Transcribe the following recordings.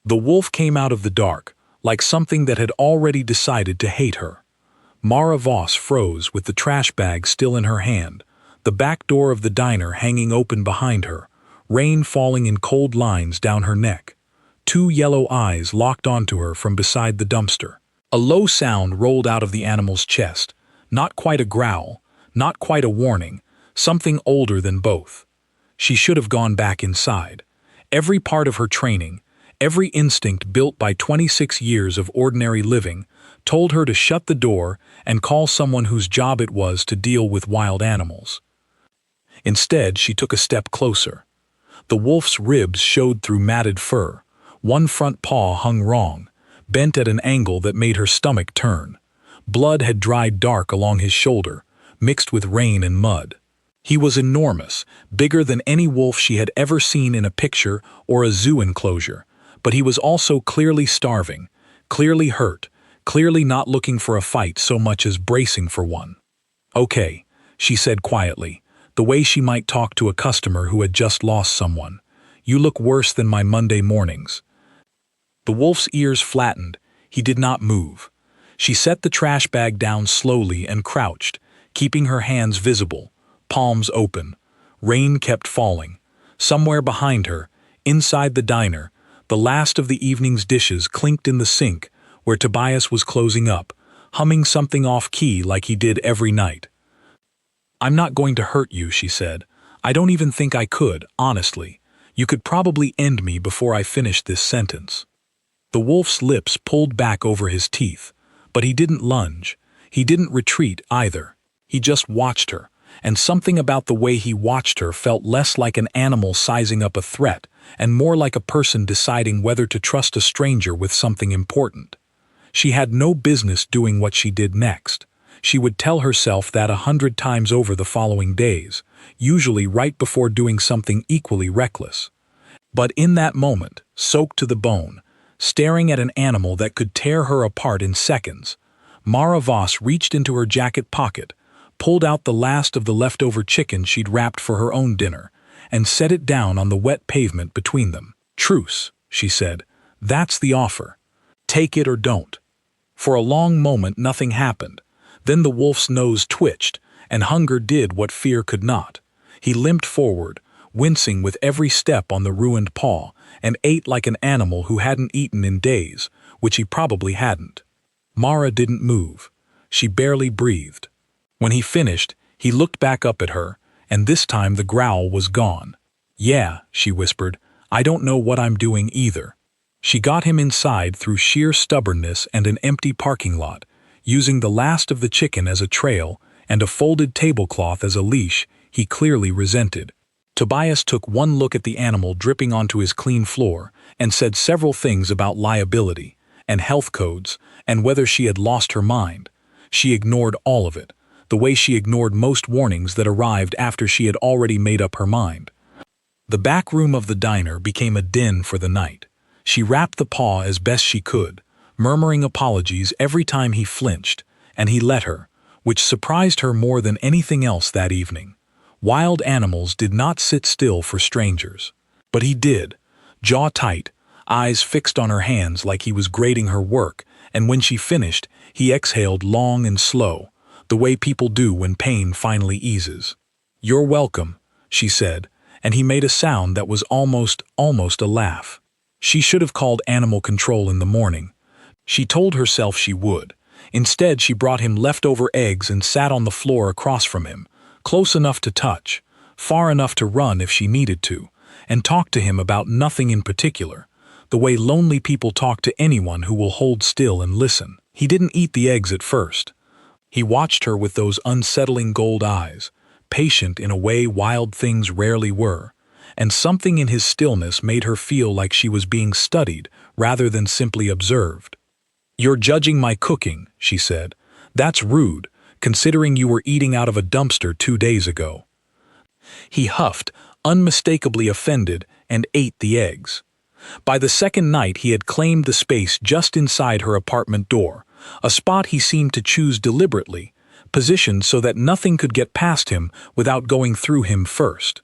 The wolf came out of the dark, like something that had already decided to hate her. Mara Voss froze with the trash bag still in her hand, the back door of the diner hanging open behind her, rain falling in cold lines down her neck. Two yellow eyes locked onto her from beside the dumpster. A low sound rolled out of the animal's chest, not quite a growl, not quite a warning, something older than both. She should have gone back inside. Every part of her training, every instinct built by 26 years of ordinary living, told her to shut the door and call someone whose job it was to deal with wild animals. Instead, she took a step closer. The wolf's ribs showed through matted fur. One front paw hung wrong, bent at an angle that made her stomach turn. Blood had dried dark along his shoulder, mixed with rain and mud. He was enormous, bigger than any wolf she had ever seen in a picture or a zoo enclosure, but he was also clearly starving, clearly hurt, clearly not looking for a fight so much as bracing for one. "Okay," she said quietly, the way she might talk to a customer who had just lost someone. "You look worse than my Monday mornings." The wolf's ears flattened. He did not move. She set the trash bag down slowly and crouched, keeping her hands visible, palms open. Rain kept falling. Somewhere behind her, inside the diner, the last of the evening's dishes clinked in the sink, where Tobias was closing up, humming something off-key like he did every night. "I'm not going to hurt you," she said. "I don't even think I could, honestly. You could probably end me before I finished this sentence." The wolf's lips pulled back over his teeth, but he didn't lunge. He didn't retreat either. He just watched her, and something about the way he watched her felt less like an animal sizing up a threat and more like a person deciding whether to trust a stranger with something important. She had no business doing what she did next. She would tell herself that 100 times over the following days, usually right before doing something equally reckless. But in that moment, soaked to the bone, staring at an animal that could tear her apart in seconds, Mara Voss reached into her jacket pocket, pulled out the last of the leftover chicken she'd wrapped for her own dinner, and set it down on the wet pavement between them. "Truce," she said. "That's the offer. Take it or don't." For a long moment nothing happened. Then the wolf's nose twitched, and hunger did what fear could not. He limped forward, wincing with every step on the ruined paw, and ate like an animal who hadn't eaten in days, which he probably hadn't. Mara didn't move. She barely breathed. When he finished, he looked back up at her, and this time the growl was gone. "Yeah," she whispered, "I don't know what I'm doing either." She got him inside through sheer stubbornness and an empty parking lot, using the last of the chicken as a trail and a folded tablecloth as a leash he clearly resented. Tobias took one look at the animal dripping onto his clean floor and said several things about liability and health codes and whether she had lost her mind. She ignored all of it, the way she ignored most warnings that arrived after she had already made up her mind. The back room of the diner became a den for the night. She wrapped the paw as best she could, murmuring apologies every time he flinched, and he let her, which surprised her more than anything else that evening. Wild animals did not sit still for strangers. But he did, jaw tight, eyes fixed on her hands like he was grading her work, and when she finished, he exhaled long and slow, the way people do when pain finally eases. "You're welcome," she said, and he made a sound that was almost a laugh. She should have called animal control in the morning. She told herself she would. Instead, she brought him leftover eggs and sat on the floor across from him, close enough to touch, far enough to run if she needed to, and talked to him about nothing in particular, the way lonely people talk to anyone who will hold still and listen. He didn't eat the eggs at first. He watched her with those unsettling gold eyes, patient in a way wild things rarely were, and something in his stillness made her feel like she was being studied rather than simply observed. "You're judging my cooking," she said. "That's rude, considering you were eating out of a dumpster 2 days ago." He huffed, unmistakably offended, and ate the eggs. By the second night he had claimed the space just inside her apartment door, a spot he seemed to choose deliberately, positioned so that nothing could get past him without going through him first.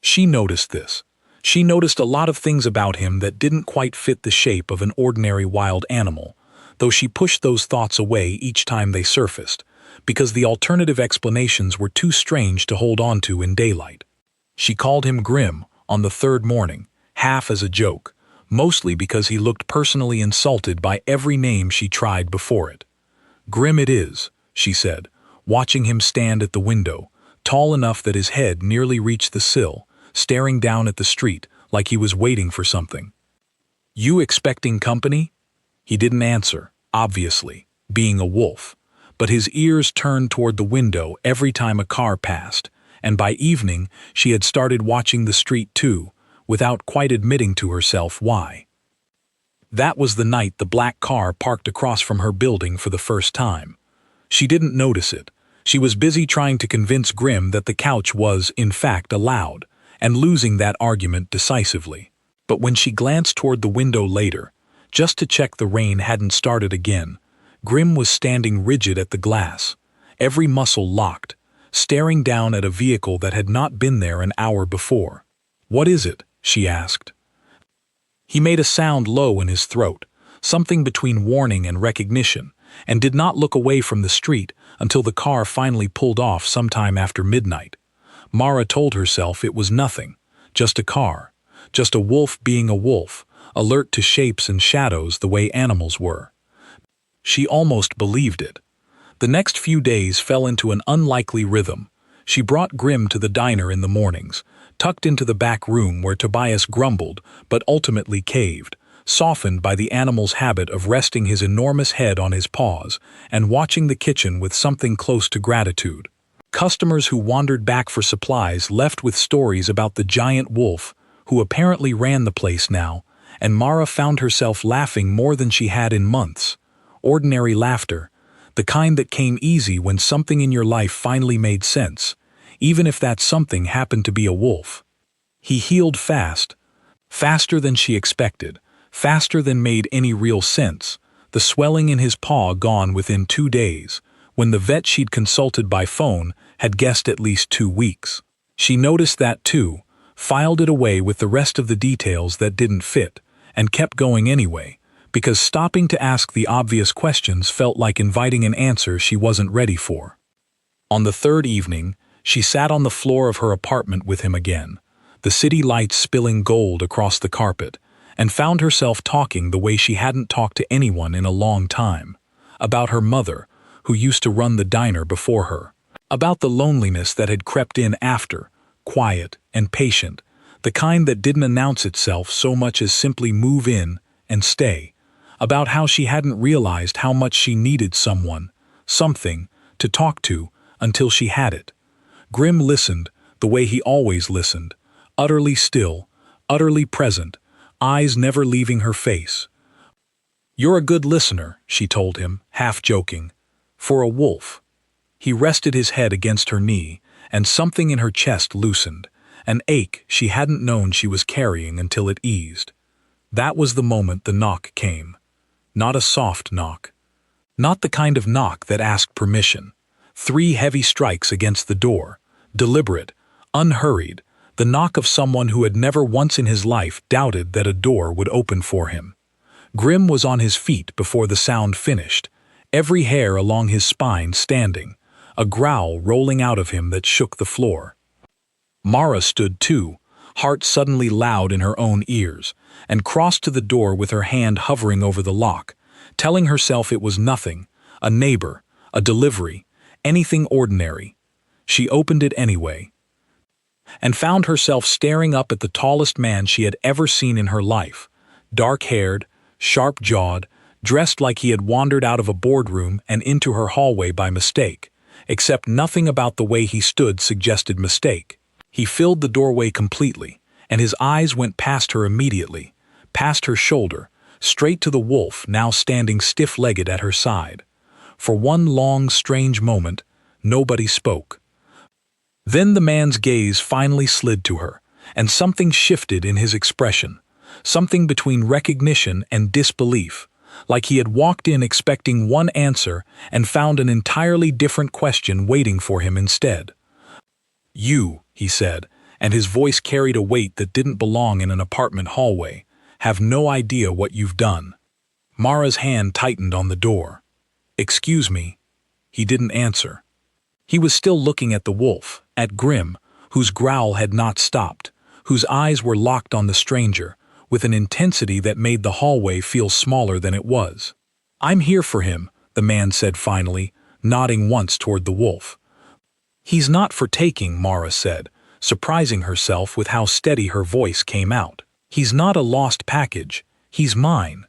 She noticed this. She noticed a lot of things about him that didn't quite fit the shape of an ordinary wild animal, though she pushed those thoughts away each time they surfaced, because the alternative explanations were too strange to hold on to in daylight. She called him Grimm on the third morning, half as a joke, mostly because he looked personally insulted by every name she tried before it. "Grimm it is," she said, watching him stand at the window, tall enough that his head nearly reached the sill, staring down at the street like he was waiting for something. "You expecting company?" He didn't answer, obviously, being a wolf, but his ears turned toward the window every time a car passed, and by evening she had started watching the street too, without quite admitting to herself why. That was the night the black car parked across from her building for the first time. She didn't notice it. She was busy trying to convince Grimm that the couch was, in fact, allowed, and losing that argument decisively. But when she glanced toward the window later, just to check the rain hadn't started again, Grimm was standing rigid at the glass, every muscle locked, staring down at a vehicle that had not been there an hour before. "What is it?" she asked. He made a sound low in his throat, something between warning and recognition, and did not look away from the street until the car finally pulled off sometime after midnight. Mara told herself it was nothing, just a car, just a wolf being a wolf, alert to shapes and shadows the way animals were. She almost believed it. The next few days fell into an unlikely rhythm. She brought Grimm to the diner in the mornings, tucked into the back room where Tobias grumbled but ultimately caved, softened by the animal's habit of resting his enormous head on his paws and watching the kitchen with something close to gratitude. Customers who wandered back for supplies left with stories about the giant wolf, who apparently ran the place now, and Mara found herself laughing more than she had in months. Ordinary laughter, the kind that came easy when something in your life finally made sense, even if that something happened to be a wolf. He healed fast, faster than she expected, faster than made any real sense, the swelling in his paw gone within 2 days, when the vet she'd consulted by phone had guessed at least 2 weeks. She noticed that too, filed it away with the rest of the details that didn't fit, and kept going anyway, because stopping to ask the obvious questions felt like inviting an answer she wasn't ready for. On the third evening, she sat on the floor of her apartment with him again, the city lights spilling gold across the carpet, and found herself talking the way she hadn't talked to anyone in a long time, about her mother, who used to run the diner before her, about the loneliness that had crept in after, quiet and patient, the kind that didn't announce itself so much as simply move in and stay, about how she hadn't realized how much she needed someone, something, to talk to until she had it. Grimm listened the way he always listened, utterly still, utterly present, eyes never leaving her face. "You're a good listener," she told him, half joking. "For a wolf." He rested his head against her knee, and something in her chest loosened, an ache she hadn't known she was carrying until it eased. That was the moment the knock came. Not a soft knock. Not the kind of knock that asked permission. 3 heavy strikes against the door, deliberate, unhurried, the knock of someone who had never once in his life doubted that a door would open for him. Grimm was on his feet before the sound finished, every hair along his spine standing, a growl rolling out of him that shook the floor. Mara stood too, heart suddenly loud in her own ears, and crossed to the door with her hand hovering over the lock, telling herself it was nothing, a neighbor, a delivery, anything ordinary. She opened it anyway, and found herself staring up at the tallest man she had ever seen in her life, dark-haired, sharp-jawed, dressed like he had wandered out of a boardroom and into her hallway by mistake, except nothing about the way he stood suggested mistake. He filled the doorway completely, and his eyes went past her immediately, past her shoulder, straight to the wolf now standing stiff-legged at her side. For one long, strange moment, nobody spoke. Then the man's gaze finally slid to her, and something shifted in his expression, something between recognition and disbelief, like he had walked in expecting one answer and found an entirely different question waiting for him instead. "You," he said, and his voice carried a weight that didn't belong in an apartment hallway. "Have no idea what you've done." Mara's hand tightened on the door. "Excuse me." He didn't answer. He was still looking at the wolf, at Grimm, whose growl had not stopped, whose eyes were locked on the stranger, with an intensity that made the hallway feel smaller than it was. "I'm here for him," the man said finally, nodding once toward the wolf. "He's not for taking," Mara said, surprising herself with how steady her voice came out. "He's not a lost package. He's mine."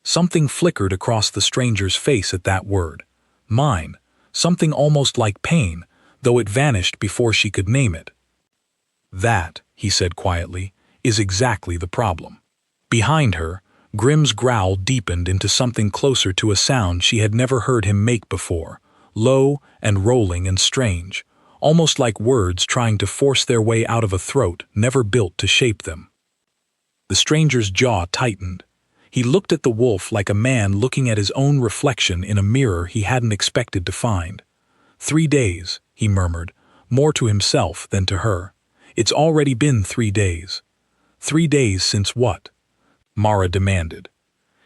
Something flickered across the stranger's face at that word. Mine. Something almost like pain, though it vanished before she could name it. "That," he said quietly, "is exactly the problem." Behind her, Grimm's growl deepened into something closer to a sound she had never heard him make before, low and rolling and strange, almost like words trying to force their way out of a throat never built to shape them. The stranger's jaw tightened. He looked at the wolf like a man looking at his own reflection in a mirror he hadn't expected to find. 3 days, he murmured, more to himself than to her. "It's already been 3 days. 3 days since what?" Mara demanded.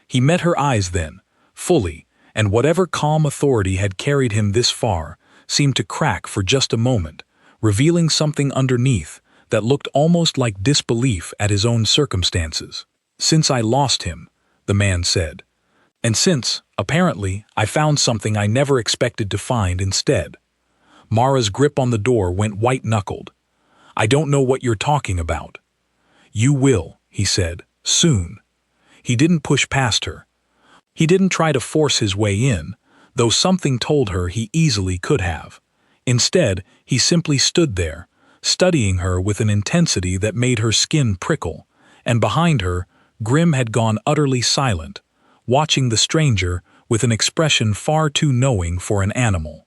He met her eyes then, fully, and whatever calm authority had carried him this far seemed to crack for just a moment, revealing something underneath that looked almost like disbelief at his own circumstances. "Since I lost him," the man said. "And since, apparently, I found something I never expected to find instead." Mara's grip on the door went white-knuckled. "I don't know what you're talking about." "You will," he said, "soon." He didn't push past her. He didn't try to force his way in, though something told her he easily could have. Instead, he simply stood there, studying her with an intensity that made her skin prickle, and behind her, Grimm had gone utterly silent, watching the stranger with an expression far too knowing for an animal.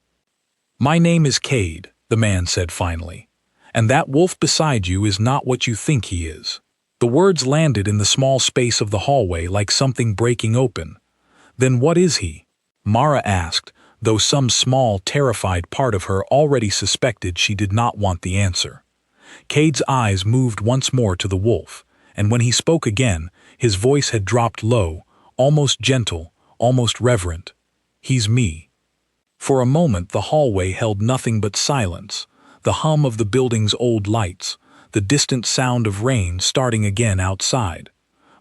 "My name is Kade," the man said finally, "and that wolf beside you is not what you think he is." The words landed in the small space of the hallway like something breaking open. "Then what is he?" Mara asked, though some small, terrified part of her already suspected she did not want the answer. Kade's eyes moved once more to the wolf, and when he spoke again, his voice had dropped low, almost gentle, almost reverent. "He's me." For a moment the hallway held nothing but silence, the hum of the building's old lights, the distant sound of rain starting again outside.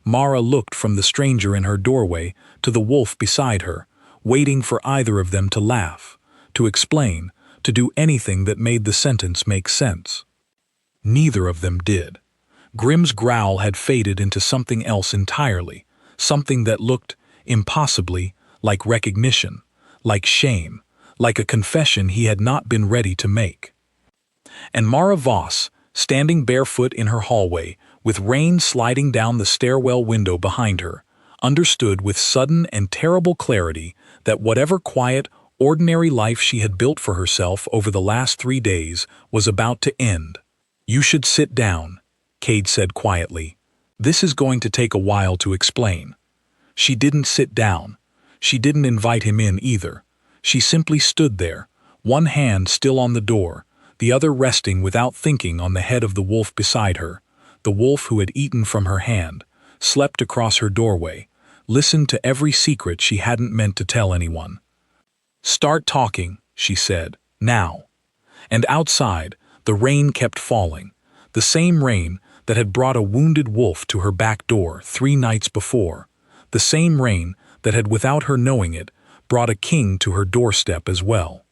Mara looked from the stranger in her doorway to the wolf beside her, waiting for either of them to laugh, to explain, to do anything that made the sentence make sense. Neither of them did. Grimm's growl had faded into something else entirely, something that looked, impossibly, like recognition, like shame, like a confession he had not been ready to make. And Mara Voss, standing barefoot in her hallway, with rain sliding down the stairwell window behind her, understood with sudden and terrible clarity that whatever quiet, ordinary life she had built for herself over the last 3 days was about to end. "You should sit down," Kade said quietly. "This is going to take a while to explain." She didn't sit down. She didn't invite him in either. She simply stood there, one hand still on the door, the other resting without thinking on the head of the wolf beside her, the wolf who had eaten from her hand, slept across her doorway, listened to every secret she hadn't meant to tell anyone. "Start talking," she said, "now." And outside, the rain kept falling, the same rain that had brought a wounded wolf to her back door 3 nights before, the same rain that had, without her knowing it, brought a king to her doorstep as well.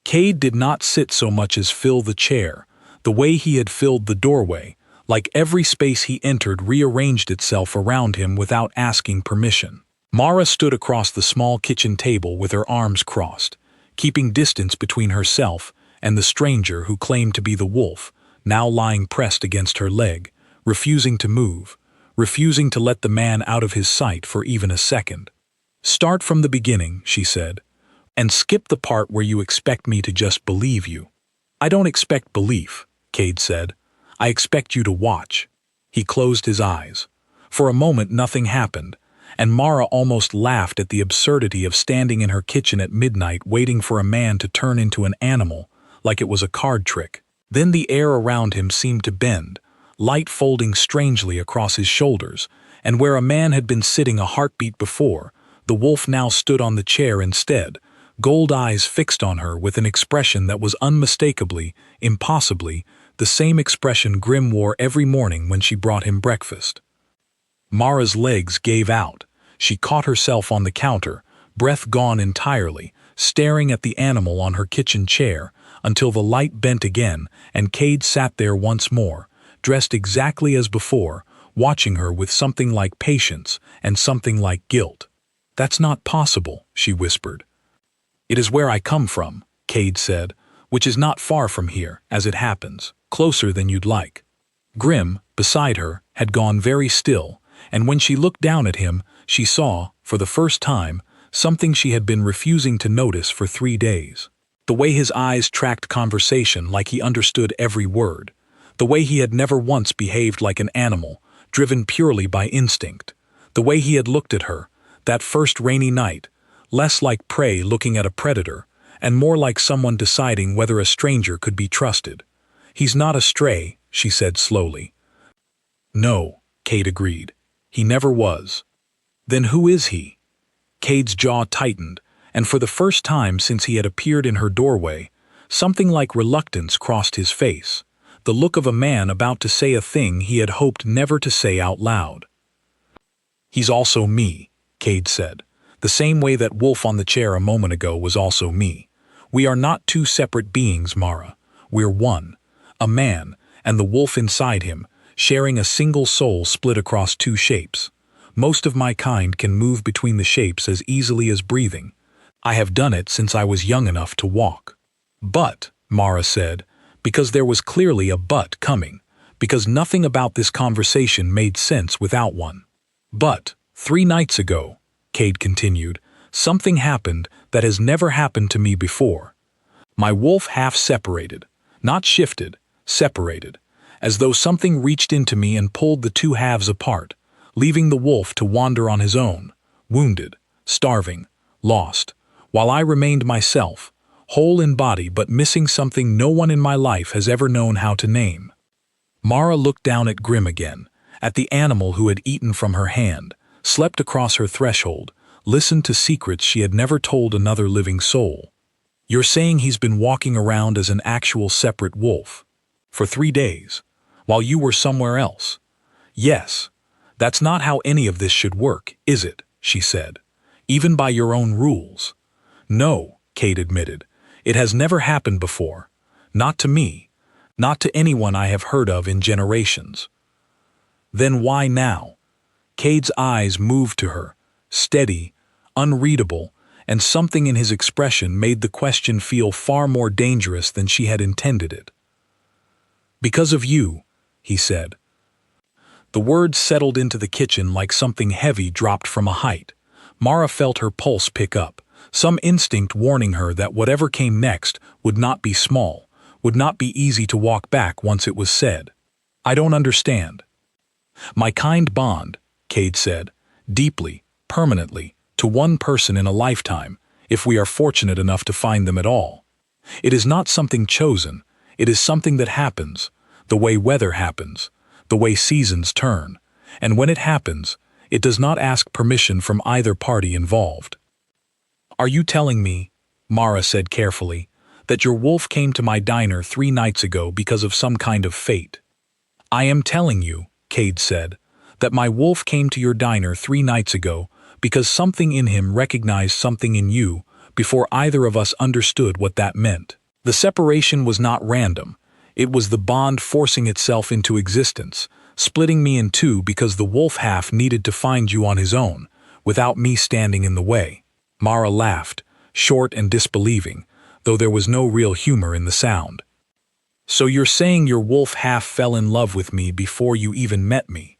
Kade did not sit so much as fill the chair, the way he had filled the doorway, like every space he entered rearranged itself around him without asking permission. Mara stood across the small kitchen table with her arms crossed, keeping distance between herself and the stranger who claimed to be the wolf, now lying pressed against her leg, refusing to move, refusing to let the man out of his sight for even a second. "Start from the beginning," she said, "and skip the part where you expect me to just believe you." "I don't expect belief," Kade said. "I expect you to watch." He closed his eyes. For a moment nothing happened, and Mara almost laughed at the absurdity of standing in her kitchen at midnight waiting for a man to turn into an animal, like it was a card trick. Then the air around him seemed to bend, light folding strangely across his shoulders, and where a man had been sitting a heartbeat before, the wolf now stood on the chair instead, gold eyes fixed on her with an expression that was unmistakably, impossibly, the same expression Grimm wore every morning when she brought him breakfast. Mara's legs gave out. She caught herself on the counter, breath gone entirely, staring at the animal on her kitchen chair, until the light bent again and Kade sat there once more, dressed exactly as before, watching her with something like patience and something like guilt. "That's not possible," she whispered. "It is where I come from," Kade said, "which is not far from here, as it happens, closer than you'd like." Grimm, beside her, had gone very still, and when she looked down at him, she saw, for the first time, something she had been refusing to notice for 3 days. The way his eyes tracked conversation like he understood every word. The way he had never once behaved like an animal, driven purely by instinct. The way he had looked at her, that first rainy night, less like prey looking at a predator, and more like someone deciding whether a stranger could be trusted. "He's not a stray," she said slowly. "No," Kade agreed. "He never was." "Then who is he?" Kade's jaw tightened, and for the first time since he had appeared in her doorway, something like reluctance crossed his face, the look of a man about to say a thing he had hoped never to say out loud. "He's also me," Kade said, "the same way that wolf on the chair a moment ago was also me. We are not two separate beings, Mara. We're one. A man, and the wolf inside him, sharing a single soul split across 2 shapes. Most of my kind can move between the shapes as easily as breathing. I have done it since I was young enough to walk." "But," Mara said, because there was clearly a but coming, because nothing about this conversation made sense without one. "But, 3 nights ago," Kade continued, "something happened that has never happened to me before. My wolf half separated, not shifted, separated, as though something reached into me and pulled the 2 halves apart, leaving the wolf to wander on his own, wounded, starving, lost, while I remained myself, whole in body but missing something no one in my life has ever known how to name." Mara looked down at Grimm again, at the animal who had eaten from her hand, slept across her threshold, listened to secrets she had never told another living soul. "You're saying he's been walking around as an actual separate wolf? For 3 days? While you were somewhere else?" "Yes. That's not how any of this should work, is it?" she said. "Even by your own rules." "No," Kade admitted. "It has never happened before. Not to me. Not to anyone I have heard of in generations." "Then why now?" Kade's eyes moved to her, steady, unreadable, and something in his expression made the question feel far more dangerous than she had intended it. "Because of you," he said. The words settled into the kitchen like something heavy dropped from a height. Mara felt her pulse pick up, some instinct warning her that whatever came next would not be small, would not be easy to walk back once it was said. "I don't understand." "My kind bond," Kade said, "deeply, permanently, to one person in a lifetime, if we are fortunate enough to find them at all. It is not something chosen, it is something that happens, the way weather happens, the way seasons turn, and when it happens, it does not ask permission from either party involved." "Are you telling me," Mara said carefully, "that your wolf came to my diner 3 nights ago because of some kind of fate?" "I am telling you," Kade said, "that my wolf came to your diner 3 nights ago because something in him recognized something in you before either of us understood what that meant. The separation was not random. It was the bond forcing itself into existence, splitting me in 2 because the wolf half needed to find you on his own, without me standing in the way." Mara laughed, short and disbelieving, though there was no real humor in the sound. "So you're saying your wolf half fell in love with me before you even met me?"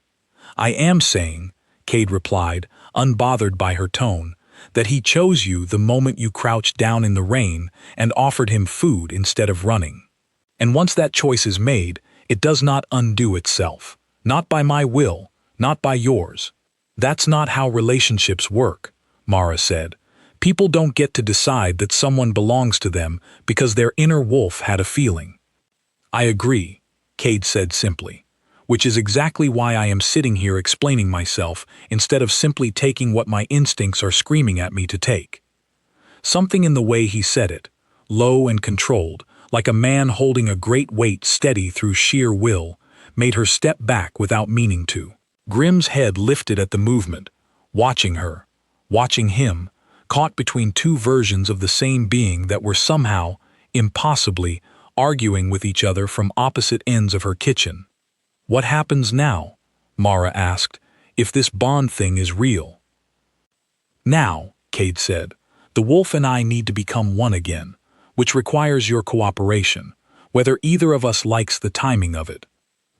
"I am saying," Kade replied, unbothered by her tone, "that he chose you the moment you crouched down in the rain and offered him food instead of running. And once that choice is made, it does not undo itself. Not by my will, not by yours." "That's not how relationships work," Mara said. "People don't get to decide that someone belongs to them because their inner wolf had a feeling." I agree, Kade said simply, which is exactly why I am sitting here explaining myself instead of simply taking what my instincts are screaming at me to take. Something in the way he said it, low and controlled, like a man holding a great weight steady through sheer will, made her step back without meaning to. Grimm's head lifted at the movement, watching her, watching him, caught between two versions of the same being that were somehow, impossibly, arguing with each other from opposite ends of her kitchen. What happens now, Mara asked, if this bond thing is real? Now, Kade said, the wolf and I need to become one again, which requires your cooperation, whether either of us likes the timing of it.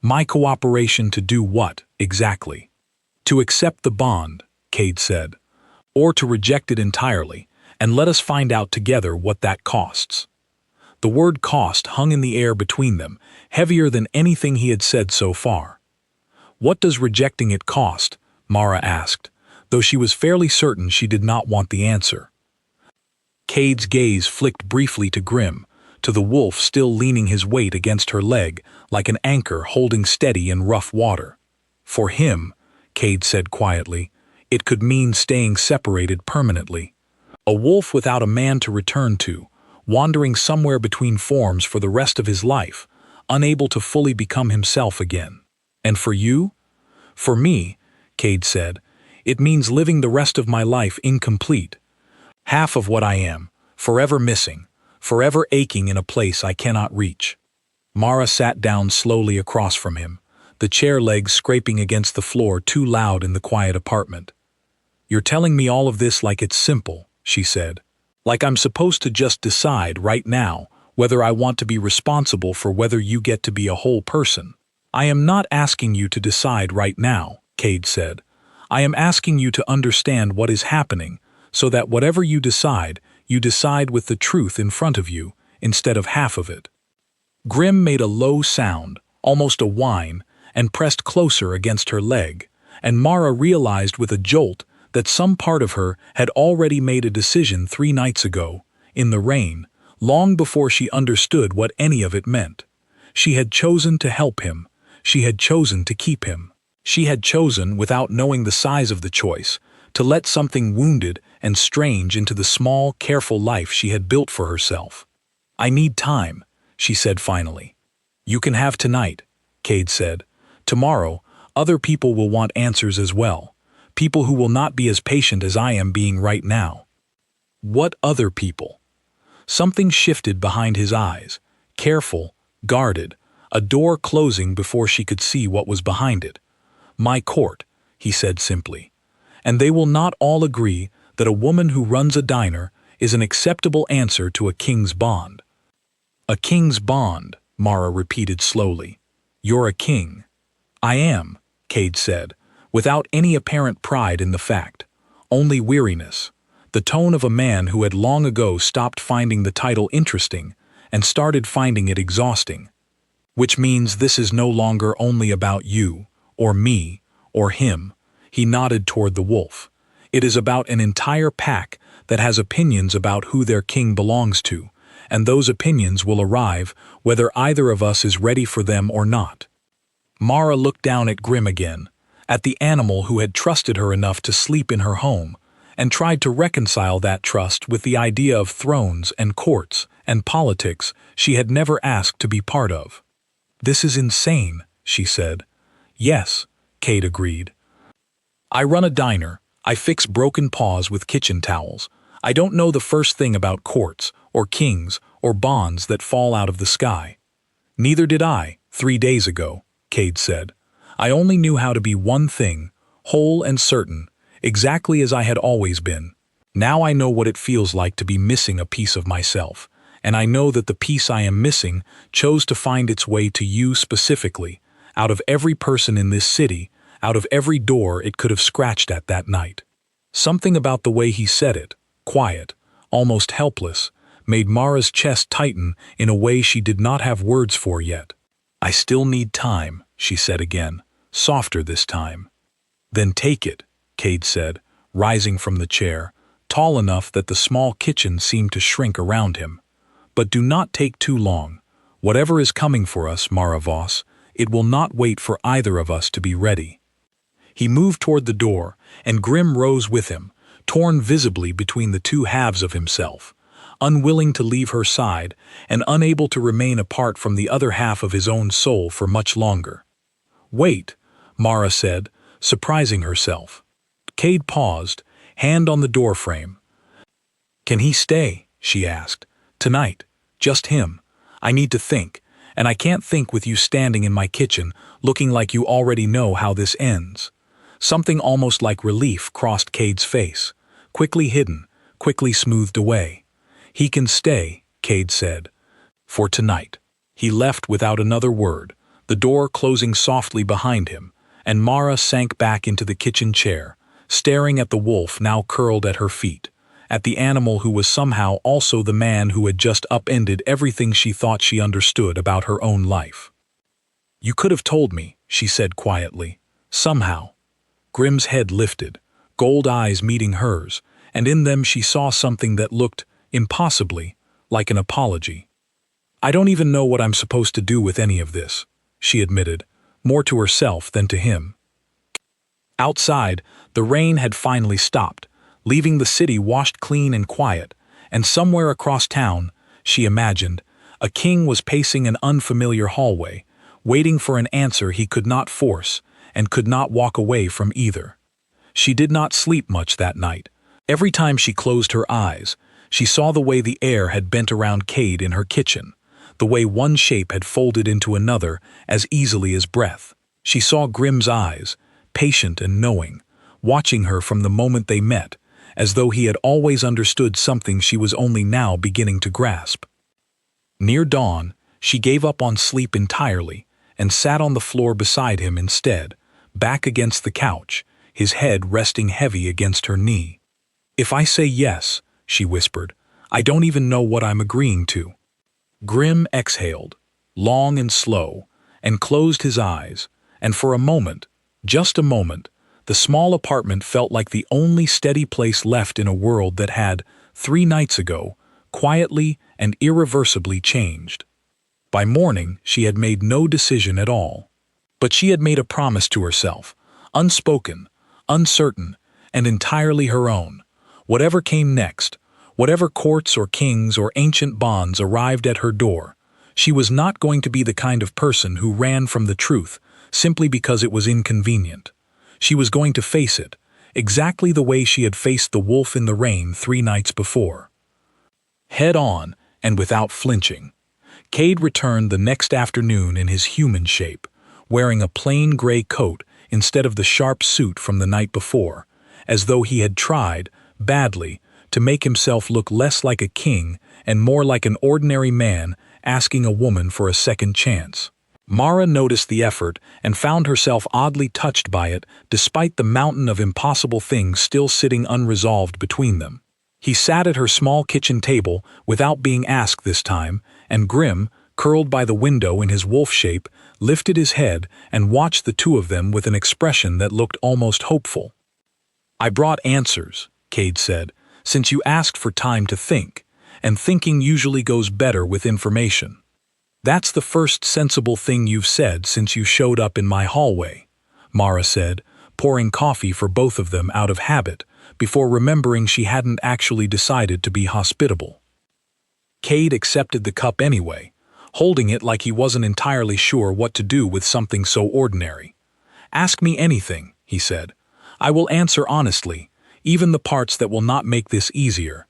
My cooperation to do what, exactly? To accept the bond, Kade said, or to reject it entirely, and let us find out together what that costs. The word cost hung in the air between them, heavier than anything he had said so far. What does rejecting it cost? Mara asked, though she was fairly certain she did not want the answer. Kade's gaze flicked briefly to Grimm, to the wolf still leaning his weight against her leg like an anchor holding steady in rough water. For him, Kade said quietly, it could mean staying separated permanently. A wolf without a man to return to, wandering somewhere between forms for the rest of his life, unable to fully become himself again. And for you? For me, Kade said, it means living the rest of my life incomplete. Half of what I am, forever missing, forever aching in a place I cannot reach. Mara sat down slowly across from him, the chair legs scraping against the floor too loud in the quiet apartment. You're telling me all of this like it's simple, she said. Like I'm supposed to just decide right now whether I want to be responsible for whether you get to be a whole person. I am not asking you to decide right now, Kade said. I am asking you to understand what is happening so that whatever you decide with the truth in front of you instead of half of it. Grimm made a low sound, almost a whine, and pressed closer against her leg, and Mara realized with a jolt that some part of her had already made a decision 3 nights ago, in the rain, long before she understood what any of it meant. She had chosen to help him. She had chosen to keep him. She had chosen, without knowing the size of the choice, to let something wounded and strange into the small, careful life she had built for herself. I need time, she said finally. You can have tonight, Kade said. Tomorrow, other people will want answers as well. People who will not be as patient as I am being right now. What other people? Something shifted behind his eyes, careful, guarded, a door closing before she could see what was behind it. My court, he said simply. And they will not all agree that a woman who runs a diner is an acceptable answer to a king's bond. A king's bond, Mara repeated slowly. You're a king. I am, Kade said, without any apparent pride in the fact, only weariness, the tone of a man who had long ago stopped finding the title interesting and started finding it exhausting. Which means this is no longer only about you, or me, or him. He nodded toward the wolf. It is about an entire pack that has opinions about who their king belongs to, and those opinions will arrive whether either of us is ready for them or not. Mara looked down at Grimm again, at the animal who had trusted her enough to sleep in her home, and tried to reconcile that trust with the idea of thrones and courts and politics she had never asked to be part of. This is insane, she said. Yes, Kade agreed. I run a diner. I fix broken paws with kitchen towels. I don't know the first thing about courts, or kings, or bonds that fall out of the sky. Neither did I, 3 days ago, Kade said. I only knew how to be one thing, whole and certain, exactly as I had always been. Now I know what it feels like to be missing a piece of myself, and I know that the piece I am missing chose to find its way to you specifically, out of every person in this city, out of every door it could have scratched at that night. Something about the way he said it, quiet, almost helpless, made Mara's chest tighten in a way she did not have words for yet. I still need time, she said again, softer this time. Then take it, Kade said, rising from the chair, tall enough that the small kitchen seemed to shrink around him. But do not take too long. Whatever is coming for us, Mara Voss, it will not wait for either of us to be ready. He moved toward the door, and Grimm rose with him, torn visibly between the two halves of himself, unwilling to leave her side and unable to remain apart from the other half of his own soul for much longer. "Wait," Mara said, surprising herself. Kade paused, hand on the doorframe. "Can he stay?" she asked. "Tonight. Just him. I need to think, and I can't think with you standing in my kitchen, looking like you already know how this ends." Something almost like relief crossed Kade's face, quickly hidden, quickly smoothed away. "He can stay," Kade said. "For tonight." He left without another word, the door closing softly behind him, and Mara sank back into the kitchen chair, staring at the wolf now curled at her feet, at the animal who was somehow also the man who had just upended everything she thought she understood about her own life. "You could have told me," she said quietly. "Somehow." Grimm's head lifted, gold eyes meeting hers, and in them she saw something that looked, impossibly, like an apology. "I don't even know what I'm supposed to do with any of this," she admitted, more to herself than to him. Outside, the rain had finally stopped, leaving the city washed clean and quiet, and somewhere across town, she imagined, a king was pacing an unfamiliar hallway, waiting for an answer he could not force and could not walk away from either. She did not sleep much that night. Every time she closed her eyes, she saw the way the air had bent around Kade in her kitchen, the way one shape had folded into another as easily as breath. She saw Grimm's eyes, patient and knowing, watching her from the moment they met, as though he had always understood something she was only now beginning to grasp. Near dawn, she gave up on sleep entirely and sat on the floor beside him instead, back against the couch, his head resting heavy against her knee. "If I say yes," she whispered, "I don't even know what I'm agreeing to." Grimm exhaled, long and slow, and closed his eyes, and for a moment, just a moment, the small apartment felt like the only steady place left in a world that had, 3 nights ago, quietly and irreversibly changed. By morning, she had made no decision at all. But she had made a promise to herself, unspoken, uncertain, and entirely her own. Whatever came next, whatever courts or kings or ancient bonds arrived at her door, she was not going to be the kind of person who ran from the truth simply because it was inconvenient. She was going to face it, exactly the way she had faced the wolf in the rain 3 nights before. Head on, and without flinching. Kade returned the next afternoon in his human shape, wearing a plain gray coat instead of the sharp suit from the night before, as though he had tried, badly, to make himself look less like a king and more like an ordinary man asking a woman for a second chance. Mara noticed the effort and found herself oddly touched by it despite the mountain of impossible things still sitting unresolved between them. He sat at her small kitchen table without being asked this time, and Grimm, curled by the window in his wolf shape, lifted his head and watched the two of them with an expression that looked almost hopeful. "I brought answers," Kade said, "since you asked for time to think, and thinking usually goes better with information." "That's the first sensible thing you've said since you showed up in my hallway," Mara said, pouring coffee for both of them out of habit, before remembering she hadn't actually decided to be hospitable. Kade accepted the cup anyway, holding it like he wasn't entirely sure what to do with something so ordinary. "Ask me anything," he said. "I will answer honestly, even the parts that will not make this easier."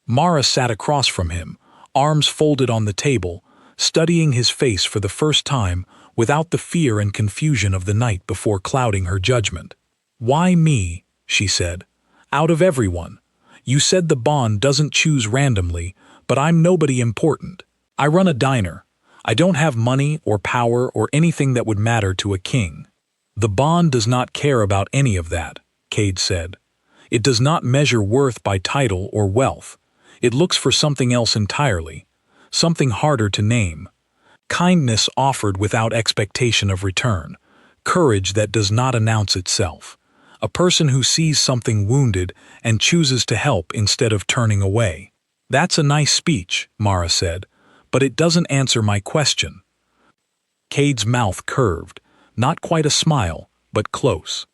Mara sat across from him, arms folded on the table, studying his face for the first time without the fear and confusion of the night before clouding her judgment. "Why me?" she said. "Out of everyone. You said the bond doesn't choose randomly, but I'm nobody important. I run a diner. I don't have money or power or anything that would matter to a king." "The bond does not care about any of that," Kade said. "It does not measure worth by title or wealth. It looks for something else entirely, something harder to name. Kindness offered without expectation of return, courage that does not announce itself, a person who sees something wounded and chooses to help instead of turning away." "That's a nice speech," Mara said, But it doesn't answer my question. Kade's mouth curved, not quite a smile, but close.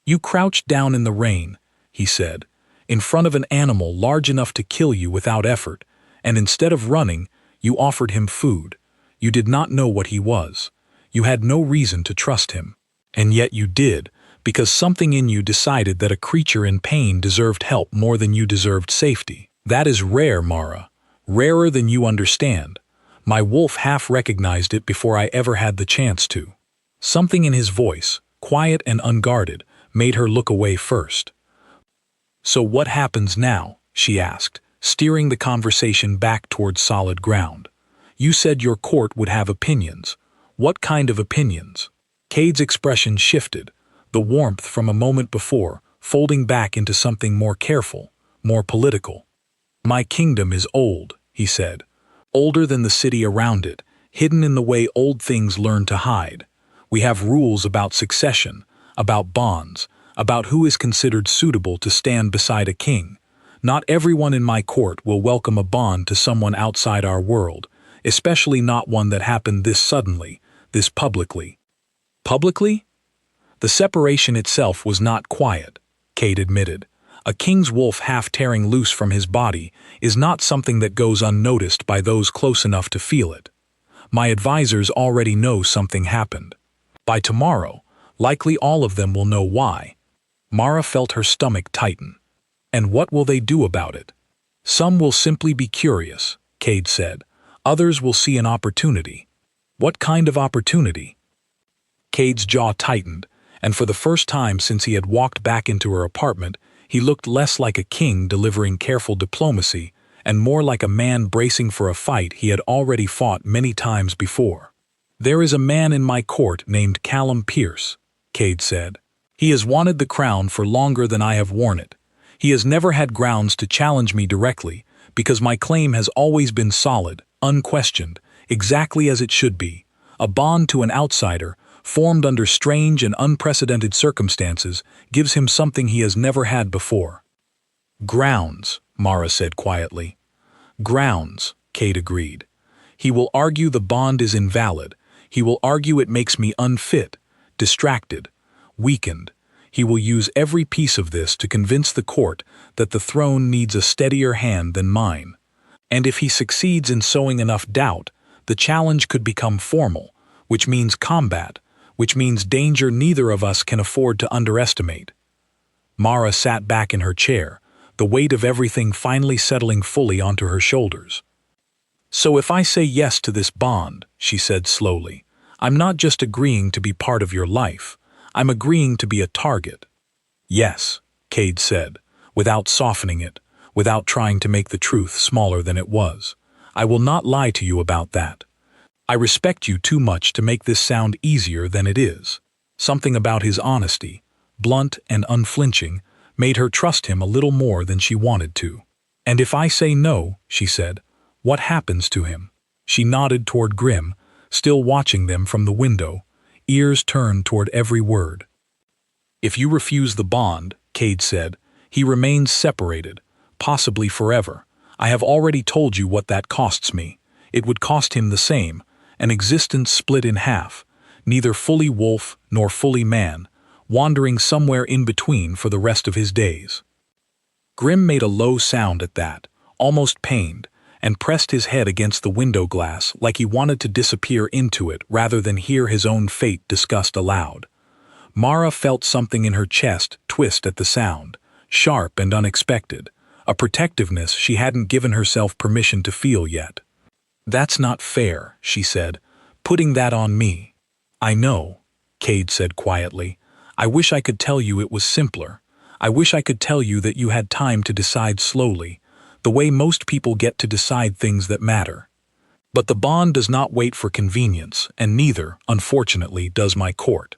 You crouched down in the rain, he said, in front of an animal large enough to kill you without effort, and instead of running, you offered him food. You did not know what he was. You had no reason to trust him. And yet you did, because something in you decided that a creature in pain deserved help more than you deserved safety. That is rare, Mara. Rarer than you understand. My wolf half recognized it before I ever had the chance to. Something in his voice, quiet and unguarded, made her look away first. So what happens now? She asked, steering the conversation back towards solid ground. You said your court would have opinions. What kind of opinions? Kade's expression shifted, the warmth from a moment before, folding back into something more careful, more political. My kingdom is old, he said. Older than the city around it, hidden in the way old things learn to hide. We have rules about succession, about bonds, about who is considered suitable to stand beside a king. Not everyone in my court will welcome a bond to someone outside our world, especially not one that happened this suddenly, this publicly. Publicly? The separation itself was not quiet, Kade admitted. A king's wolf half tearing loose from his body is not something that goes unnoticed by those close enough to feel it. My advisors already know something happened. By tomorrow, likely all of them will know why. Mara felt her stomach tighten. And what will they do about it? Some will simply be curious, Kade said. Others will see an opportunity. What kind of opportunity? Kade's jaw tightened, and for the first time since he had walked back into her apartment, he looked less like a king delivering careful diplomacy and more like a man bracing for a fight he had already fought many times before. There is a man in my court named Callum Pierce, Kade said. He has wanted the crown for longer than I have worn it. He has never had grounds to challenge me directly, because my claim has always been solid, unquestioned, exactly as it should be. A bond to an outsider, formed under strange and unprecedented circumstances, gives him something he has never had before. Grounds, Mara said quietly. Grounds, Kade agreed. He will argue the bond is invalid. He will argue it makes me unfit, distracted, weakened. He will use every piece of this to convince the court that the throne needs a steadier hand than mine. And if he succeeds in sowing enough doubt, the challenge could become formal, which means combat, which means danger neither of us can afford to underestimate. Mara sat back in her chair, the weight of everything finally settling fully onto her shoulders. So if I say yes to this bond, she said slowly, I'm not just agreeing to be part of your life. I'm agreeing to be a target. Yes, Kade said, without softening it, without trying to make the truth smaller than it was. I will not lie to you about that. I respect you too much to make this sound easier than it is. Something about his honesty, blunt and unflinching, made her trust him a little more than she wanted to. And if I say no, she said, what happens to him? She nodded toward Grimm, still watching them from the window, ears turned toward every word. If you refuse the bond, Kade said, he remains separated, possibly forever. I have already told you what that costs me. It would cost him the same, an existence split in half, neither fully wolf nor fully man, wandering somewhere in between for the rest of his days. Grimm made a low sound at that, almost pained, and pressed his head against the window glass like he wanted to disappear into it rather than hear his own fate discussed aloud. Mara felt something in her chest twist at the sound, sharp and unexpected, a protectiveness she hadn't given herself permission to feel yet. That's not fair, she said, putting that on me. I know, Kade said quietly. I wish I could tell you it was simpler. I wish I could tell you that you had time to decide slowly, the way most people get to decide things that matter. But the bond does not wait for convenience, and neither, unfortunately, does my court.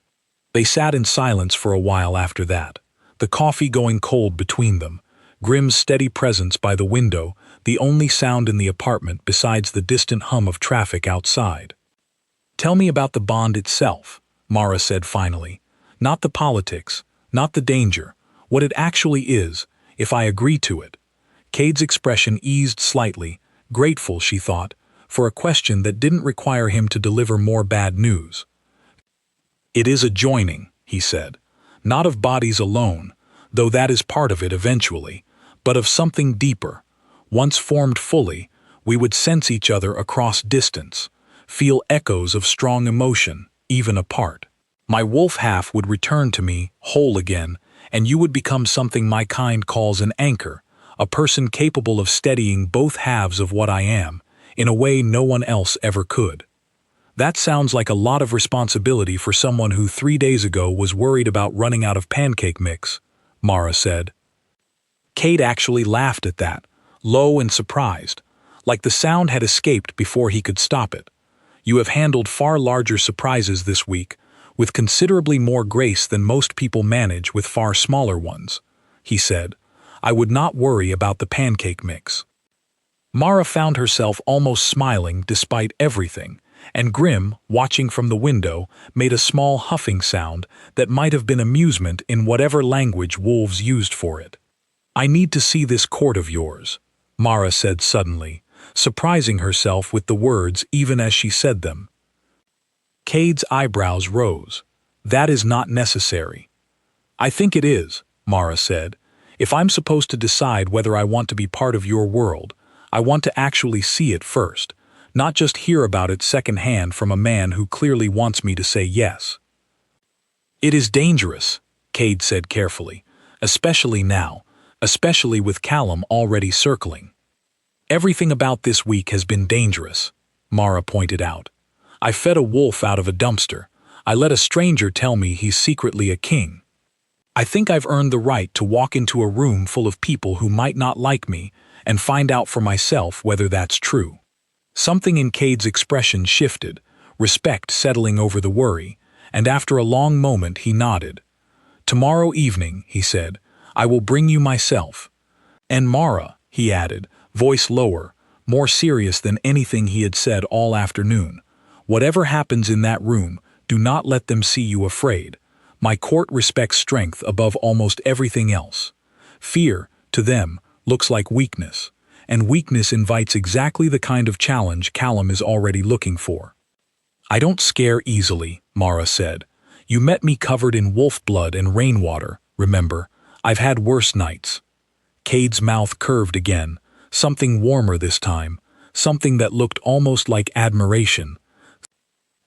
They sat in silence for a while after that, the coffee going cold between them, Grimm's steady presence by the window, the only sound in the apartment besides the distant hum of traffic outside. Tell me about the bond itself, Mara said finally. Not the politics, not the danger, what it actually is, if I agree to it. Kade's expression eased slightly, grateful, she thought, for a question that didn't require him to deliver more bad news. "It is a joining," he said, "not of bodies alone, though that is part of it eventually, but of something deeper. Once formed fully, we would sense each other across distance, feel echoes of strong emotion, even apart. My wolf half would return to me, whole again, and you would become something my kind calls an anchor, a person capable of steadying both halves of what I am, in a way no one else ever could." "That sounds like a lot of responsibility for someone who 3 days ago was worried about running out of pancake mix," Mara said. Kade actually laughed at that, low and surprised, like the sound had escaped before he could stop it. "You have handled far larger surprises this week, with considerably more grace than most people manage with far smaller ones," he said. "I would not worry about the pancake mix." Mara found herself almost smiling despite everything, and Grimm, watching from the window, made a small huffing sound that might have been amusement in whatever language wolves used for it. "I need to see this court of yours," Mara said suddenly, surprising herself with the words even as she said them. Kade's eyebrows rose. "That is not necessary." "I think it is," Mara said. "If I'm supposed to decide whether I want to be part of your world, I want to actually see it first, not just hear about it secondhand from a man who clearly wants me to say yes." "It is dangerous," Kade said carefully, "especially now, especially with Callum already circling." "Everything about this week has been dangerous," Mara pointed out. "I fed a wolf out of a dumpster. I let a stranger tell me he's secretly a king. I think I've earned the right to walk into a room full of people who might not like me and find out for myself whether that's true." Something in Kade's expression shifted, respect settling over the worry, and after a long moment he nodded. "Tomorrow evening," he said, "I will bring you myself. And Mara," he added, voice lower, more serious than anything he had said all afternoon, "whatever happens in that room, do not let them see you afraid. My court respects strength above almost everything else. Fear, to them, looks like weakness, and weakness invites exactly the kind of challenge Callum is already looking for." "I don't scare easily," Mara said. "You met me covered in wolf blood and rainwater, remember? I've had worse nights." Kade's mouth curved again, something warmer this time, something that looked almost like admiration.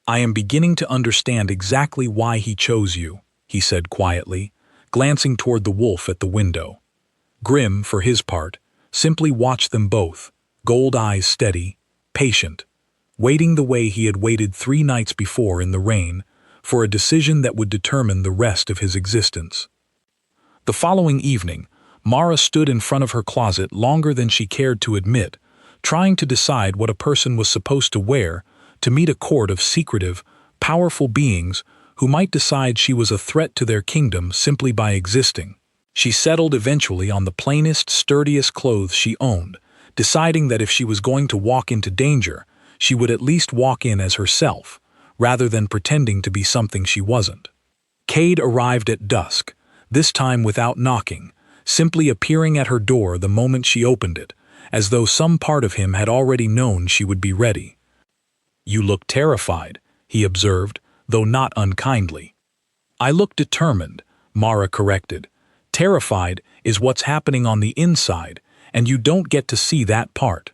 "I am beginning to understand exactly why he chose you," he said quietly, glancing toward the wolf at the window. Grimm, for his part, simply watched them both, gold eyes steady, patient, waiting the way he had waited 3 nights before in the rain, for a decision that would determine the rest of his existence. The following evening, Mara stood in front of her closet longer than she cared to admit, trying to decide what a person was supposed to wear to meet a court of secretive, powerful beings who might decide she was a threat to their kingdom simply by existing. She settled eventually on the plainest, sturdiest clothes she owned, deciding that if she was going to walk into danger, she would at least walk in as herself, rather than pretending to be something she wasn't. Kade arrived at dusk, this time without knocking, simply appearing at her door the moment she opened it, as though some part of him had already known she would be ready. "You look terrified," he observed, though not unkindly. "I look determined," Mara corrected. "Terrified is what's happening on the inside, and you don't get to see that part."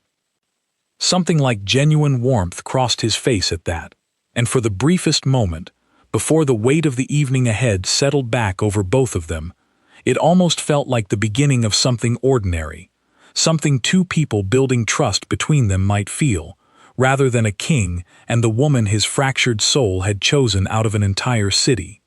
Something like genuine warmth crossed his face at that, and for the briefest moment, before the weight of the evening ahead settled back over both of them, it almost felt like the beginning of something ordinary, something two people building trust between them might feel, rather than a king and the woman his fractured soul had chosen out of an entire city.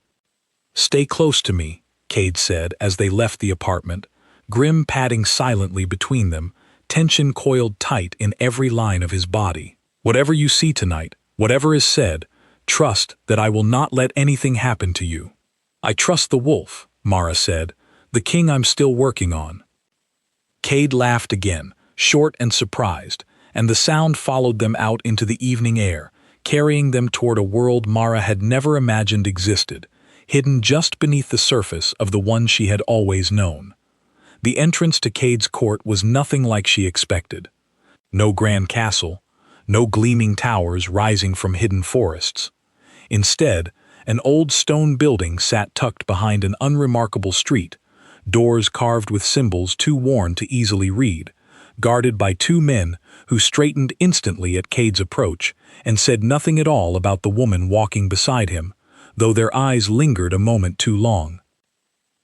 "Stay close to me," Kade said as they left the apartment, Grimm padding silently between them, tension coiled tight in every line of his body. "Whatever you see tonight, whatever is said, trust that I will not let anything happen to you." "I trust the wolf," Mara said, "the king I'm still working on." Kade laughed again, short and surprised, and the sound followed them out into the evening air, carrying them toward a world Mara had never imagined existed, hidden just beneath the surface of the one she had always known. The entrance to Kade's court was nothing like she expected. No grand castle, no gleaming towers rising from hidden forests. Instead, an old stone building sat tucked behind an unremarkable street, doors carved with symbols too worn to easily read, guarded by two men who straightened instantly at Kade's approach and said nothing at all about the woman walking beside him, though their eyes lingered a moment too long.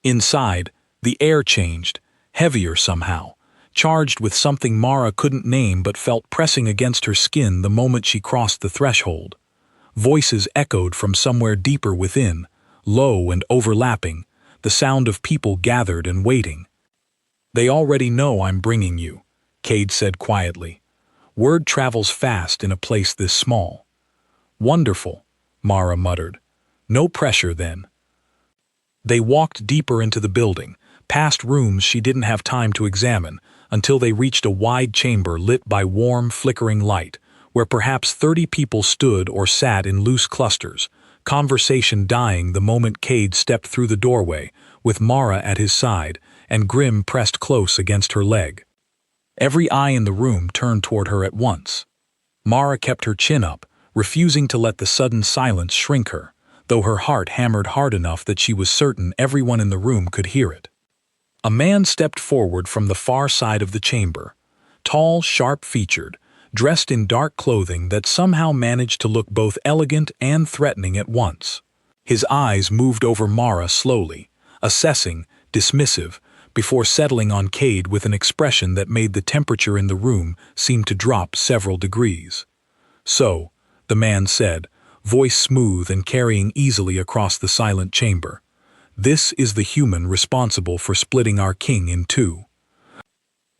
Inside, the air changed, heavier somehow, charged with something Mara couldn't name but felt pressing against her skin the moment she crossed the threshold. Voices echoed from somewhere deeper within, low and overlapping, the sound of people gathered and waiting. "They already know I'm bringing you," Kade said quietly. "Word travels fast in a place this small." "Wonderful," Mara muttered. "No pressure then." They walked deeper into the building, past rooms she didn't have time to examine, until they reached a wide chamber lit by warm, flickering light, where perhaps 30 people stood or sat in loose clusters, conversation dying the moment Kade stepped through the doorway, with Mara at his side and Grimm pressed close against her leg. Every eye in the room turned toward her at once. Mara kept her chin up, refusing to let the sudden silence shrink her, though her heart hammered hard enough that she was certain everyone in the room could hear it. A man stepped forward from the far side of the chamber, tall, sharp-featured, dressed in dark clothing that somehow managed to look both elegant and threatening at once. His eyes moved over Mara slowly, assessing, dismissive, before settling on Kade with an expression that made the temperature in the room seem to drop several degrees. "So," the man said, voice smooth and carrying easily across the silent chamber, "this is the human responsible for splitting our king in two."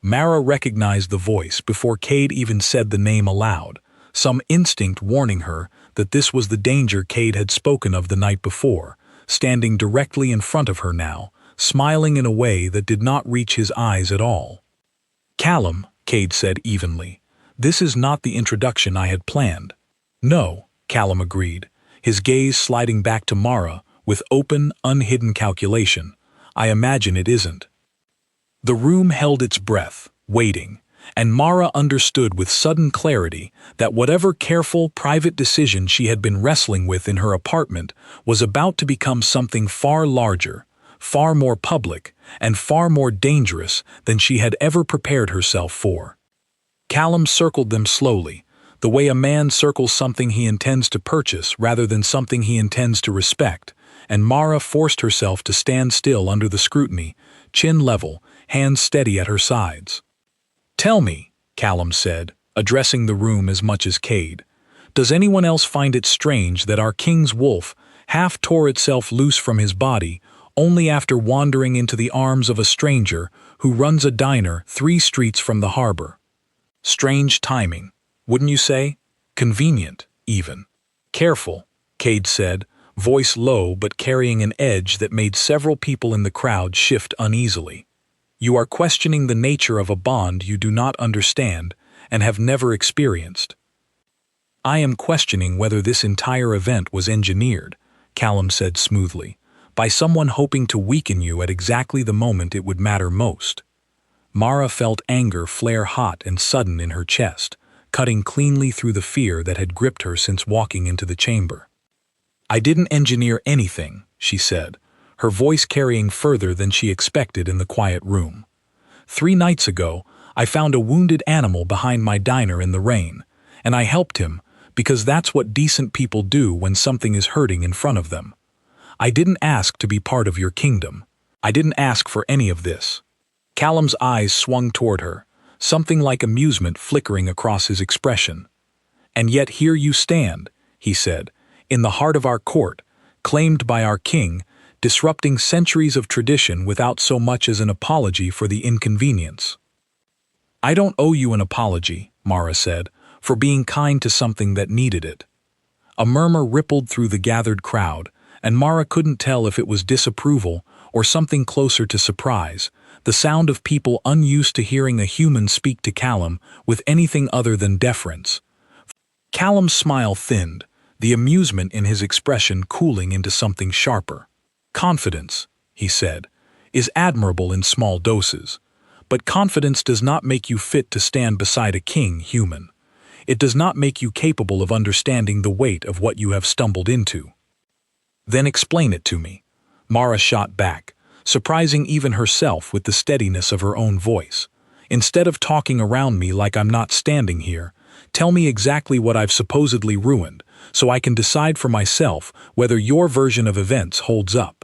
Mara recognized the voice before Kade even said the name aloud, some instinct warning her that this was the danger Kade had spoken of the night before, standing directly in front of her now, smiling in a way that did not reach his eyes at all. "Callum," Kade said evenly, "this is not the introduction I had planned." "No," Callum agreed, his gaze sliding back to Mara with open, unhidden calculation. "I imagine it isn't." The room held its breath, waiting, and Mara understood with sudden clarity that whatever careful, private decision she had been wrestling with in her apartment was about to become something far larger, far more public, and far more dangerous than she had ever prepared herself for. Callum circled them slowly, the way a man circles something he intends to purchase rather than something he intends to respect, and Mara forced herself to stand still under the scrutiny, chin level, hands steady at her sides. "Tell me," Callum said, addressing the room as much as Kade, "does anyone else find it strange that our king's wolf half tore itself loose from his body only after wandering into the arms of a stranger who runs a diner 3 streets from the harbor? Strange timing, wouldn't you say? Convenient, even." "Careful," Kade said, voice low but carrying an edge that made several people in the crowd shift uneasily. "You are questioning the nature of a bond you do not understand and have never experienced." "I am questioning whether this entire event was engineered," Callum said smoothly, "by someone hoping to weaken you at exactly the moment it would matter most." Mara felt anger flare hot and sudden in her chest, cutting cleanly through the fear that had gripped her since walking into the chamber. "I didn't engineer anything," she said, her voice carrying further than she expected in the quiet room. 3 nights ago, I found a wounded animal behind my diner in the rain, and I helped him because that's what decent people do when something is hurting in front of them. I didn't ask to be part of your kingdom. I didn't ask for any of this." Callum's eyes swung toward her, something like amusement flickering across his expression. "And yet here you stand," he said, "in the heart of our court, claimed by our king, disrupting centuries of tradition without so much as an apology for the inconvenience." "I don't owe you an apology," Mara said, "for being kind to something that needed it." A murmur rippled through the gathered crowd, and Mara couldn't tell if it was disapproval or something closer to surprise, the sound of people unused to hearing a human speak to Callum with anything other than deference. Callum's smile thinned, the amusement in his expression cooling into something sharper. "Confidence," he said, "is admirable in small doses, but confidence does not make you fit to stand beside a king human. It does not make you capable of understanding the weight of what you have stumbled into. Then explain it to me, Mara shot back, surprising even herself with the steadiness of her own voice. Instead of talking around me like I'm not standing here, tell me exactly what I've supposedly ruined, so I can decide for myself whether your version of events holds up.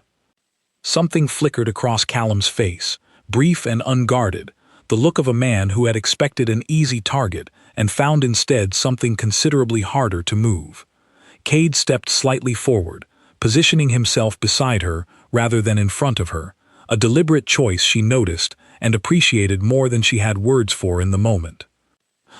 Something flickered across Callum's face, brief and unguarded, the look of a man who had expected an easy target and found instead something considerably harder to move. Kade stepped slightly forward, positioning himself beside her rather than in front of her, a deliberate choice she noticed and appreciated more than she had words for in the moment.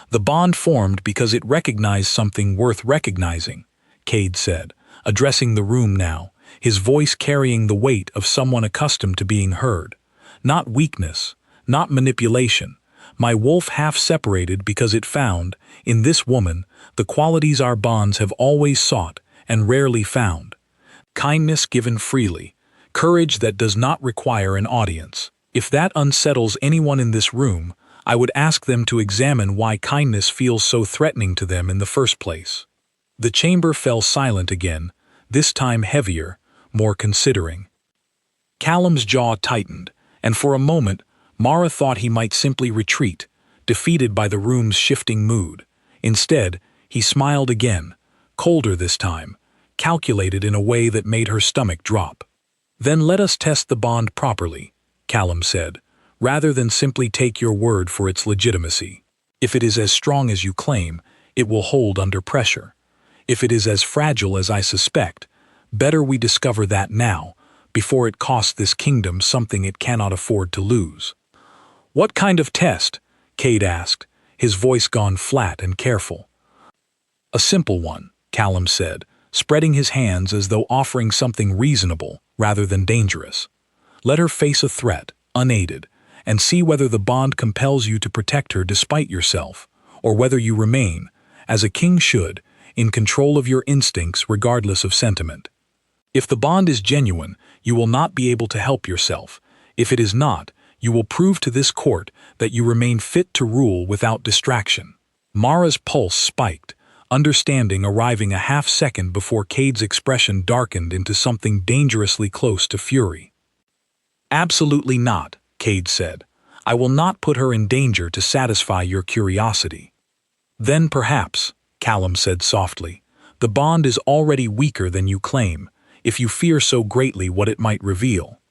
The bond formed because it recognized something worth recognizing, Kade said, addressing the room now, his voice carrying the weight of someone accustomed to being heard. Not weakness, not manipulation. My wolf half separated because it found, in this woman, the qualities our bonds have always sought and rarely found. Kindness given freely, courage that does not require an audience. If that unsettles anyone in this room, I would ask them to examine why kindness feels so threatening to them in the first place. The chamber fell silent again, this time heavier, more considering. Callum's jaw tightened, and for a moment, Mara thought he might simply retreat, defeated by the room's shifting mood. Instead, he smiled again, colder this time, calculated in a way that made her stomach drop. "Then let us test the bond properly," Callum said, "rather than simply take your word for its legitimacy. If it is as strong as you claim, it will hold under pressure. If it is as fragile as I suspect, better we discover that now, before it costs this kingdom something it cannot afford to lose." "What kind of test?" Kade asked, his voice gone flat and careful. "A simple one," Callum said, spreading his hands as though offering something reasonable rather than dangerous. "Let her face a threat, unaided, and see whether the bond compels you to protect her despite yourself, or whether you remain, as a king should, in control of your instincts regardless of sentiment. If the bond is genuine, you will not be able to help yourself. If it is not, you will prove to this court that you remain fit to rule without distraction." Mara's pulse spiked, understanding arriving a half-second before Kade's expression darkened into something dangerously close to fury. "Absolutely not," Kade said. "I will not put her in danger to satisfy your curiosity." "Then perhaps," Callum said softly, "the bond is already weaker than you claim, if you fear so greatly what it might reveal."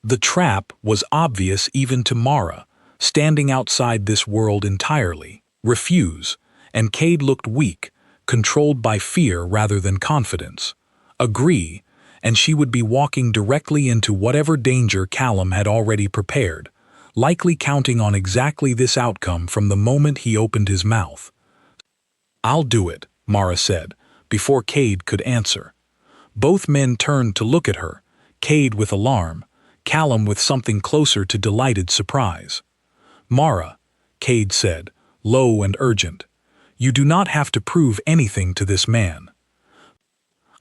The trap was obvious even to Mara, standing outside this world entirely. Refuse, and Kade looked weak, controlled by fear rather than confidence. Agree, and she would be walking directly into whatever danger Callum had already prepared, likely counting on exactly this outcome from the moment he opened his mouth. "I'll do it," Mara said, before Kade could answer. Both men turned to look at her, Kade with alarm, Callum with something closer to delighted surprise. "Mara," Kade said, low and urgent, "you do not have to prove anything to this man."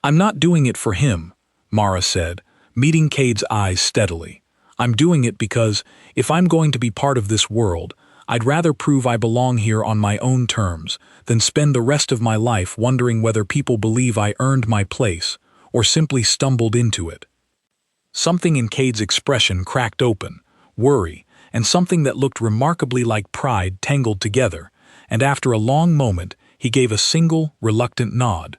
"I'm not doing it for him," Mara said, meeting Kade's eyes steadily. "I'm doing it because, if I'm going to be part of this world, I'd rather prove I belong here on my own terms than spend the rest of my life wondering whether people believe I earned my place or simply stumbled into it." Something in Kade's expression cracked open, worry, and something that looked remarkably like pride tangled together, and after a long moment he gave a single, reluctant nod.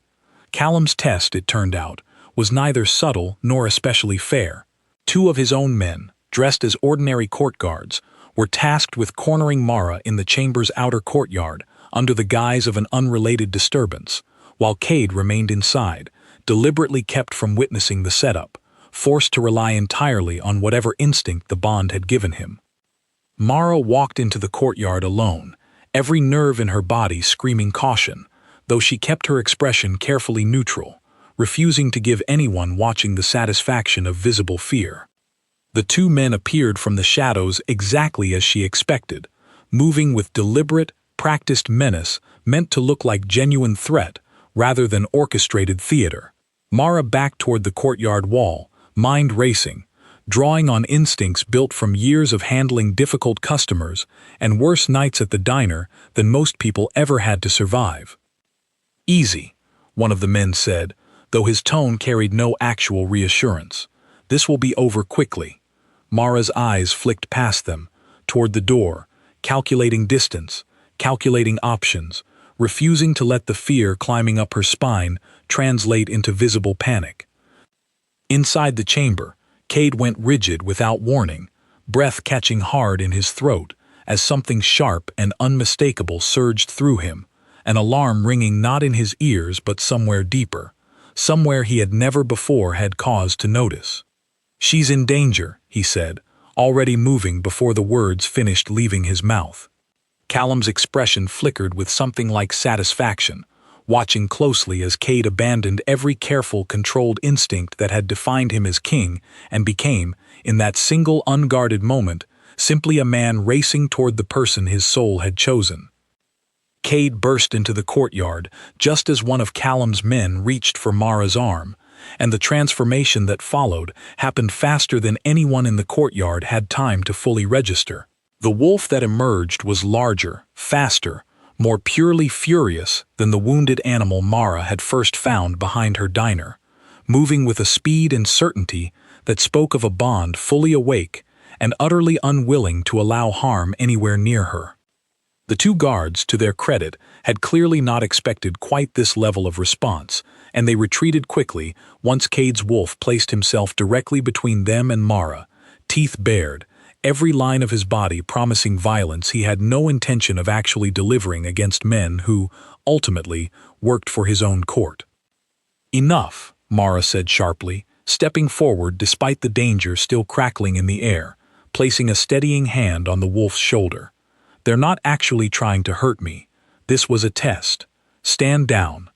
Callum's test, it turned out, was neither subtle nor especially fair. Two of his own men, dressed as ordinary court guards, were tasked with cornering Mara in the chamber's outer courtyard under the guise of an unrelated disturbance, while Kade remained inside, deliberately kept from witnessing the setup, forced to rely entirely on whatever instinct the bond had given him. Mara walked into the courtyard alone, every nerve in her body screaming caution, though she kept her expression carefully neutral, refusing to give anyone watching the satisfaction of visible fear. The two men appeared from the shadows exactly as she expected, moving with deliberate, practiced menace meant to look like genuine threat rather than orchestrated theater. Mara backed toward the courtyard wall, mind racing, drawing on instincts built from years of handling difficult customers and worse nights at the diner than most people ever had to survive. "Easy," one of the men said, though his tone carried no actual reassurance. "This will be over quickly." Mara's eyes flicked past them, toward the door, calculating distance, calculating options, refusing to let the fear climbing up her spine translate into visible panic. Inside the chamber, Kade went rigid without warning, breath catching hard in his throat as something sharp and unmistakable surged through him, an alarm ringing not in his ears but somewhere deeper, somewhere he had never before had cause to notice. "She's in danger," he said, already moving before the words finished leaving his mouth. Callum's expression flickered with something like satisfaction, watching closely as Kade abandoned every careful, controlled instinct that had defined him as king and became, in that single unguarded moment, simply a man racing toward the person his soul had chosen. Kade burst into the courtyard just as one of Callum's men reached for Mara's arm, and the transformation that followed happened faster than anyone in the courtyard had time to fully register. The wolf that emerged was larger, faster, more purely furious than the wounded animal Mara had first found behind her diner, moving with a speed and certainty that spoke of a bond fully awake and utterly unwilling to allow harm anywhere near her. The two guards, to their credit, had clearly not expected quite this level of response, and they retreated quickly once Kade's wolf placed himself directly between them and Mara, teeth bared, every line of his body promising violence he had no intention of actually delivering against men who, ultimately, worked for his own court. "Enough," Mara said sharply, stepping forward despite the danger still crackling in the air, placing a steadying hand on the wolf's shoulder. "They're not actually trying to hurt me. This was a test. Stand down."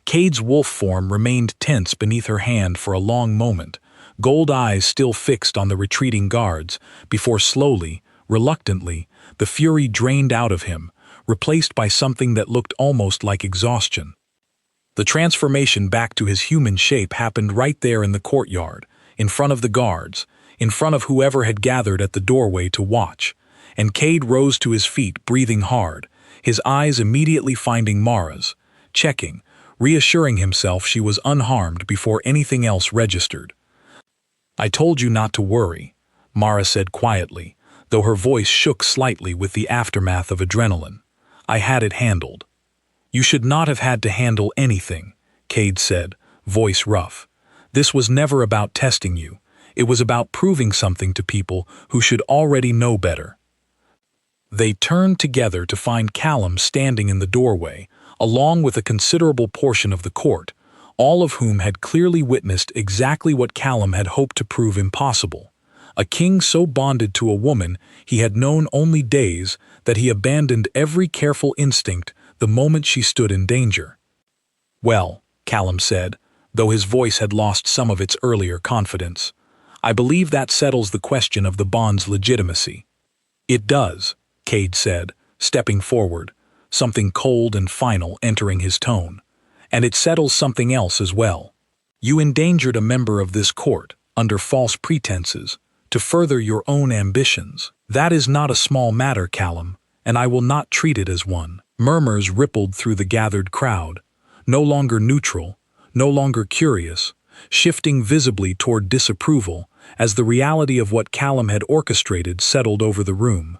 Kade's wolf form remained tense beneath her hand for a long moment, gold eyes still fixed on the retreating guards, before slowly, reluctantly, the fury drained out of him, replaced by something that looked almost like exhaustion. The transformation back to his human shape happened right there in the courtyard, in front of the guards, in front of whoever had gathered at the doorway to watch, and Kade rose to his feet, breathing hard, his eyes immediately finding Mara's, checking, reassuring himself she was unharmed before anything else registered. "I told you not to worry," Mara said quietly, though her voice shook slightly with the aftermath of adrenaline. "I had it handled." "You should not have had to handle anything," Kade said, voice rough. "This was never about testing you. It was about proving something to people who should already know better." They turned together to find Callum standing in the doorway, along with a considerable portion of the court, all of whom had clearly witnessed exactly what Callum had hoped to prove impossible. A king so bonded to a woman he had known only days that he abandoned every careful instinct the moment she stood in danger. "Well," Callum said, though his voice had lost some of its earlier confidence, "I believe that settles the question of the bond's legitimacy." "It does," Kade said, stepping forward, something cold and final entering his tone. "And it settles something else as well. You endangered a member of this court, under false pretenses, to further your own ambitions. That is not a small matter, Callum, and I will not treat it as one." Murmurs rippled through the gathered crowd, no longer neutral, no longer curious, shifting visibly toward disapproval as the reality of what Callum had orchestrated settled over the room.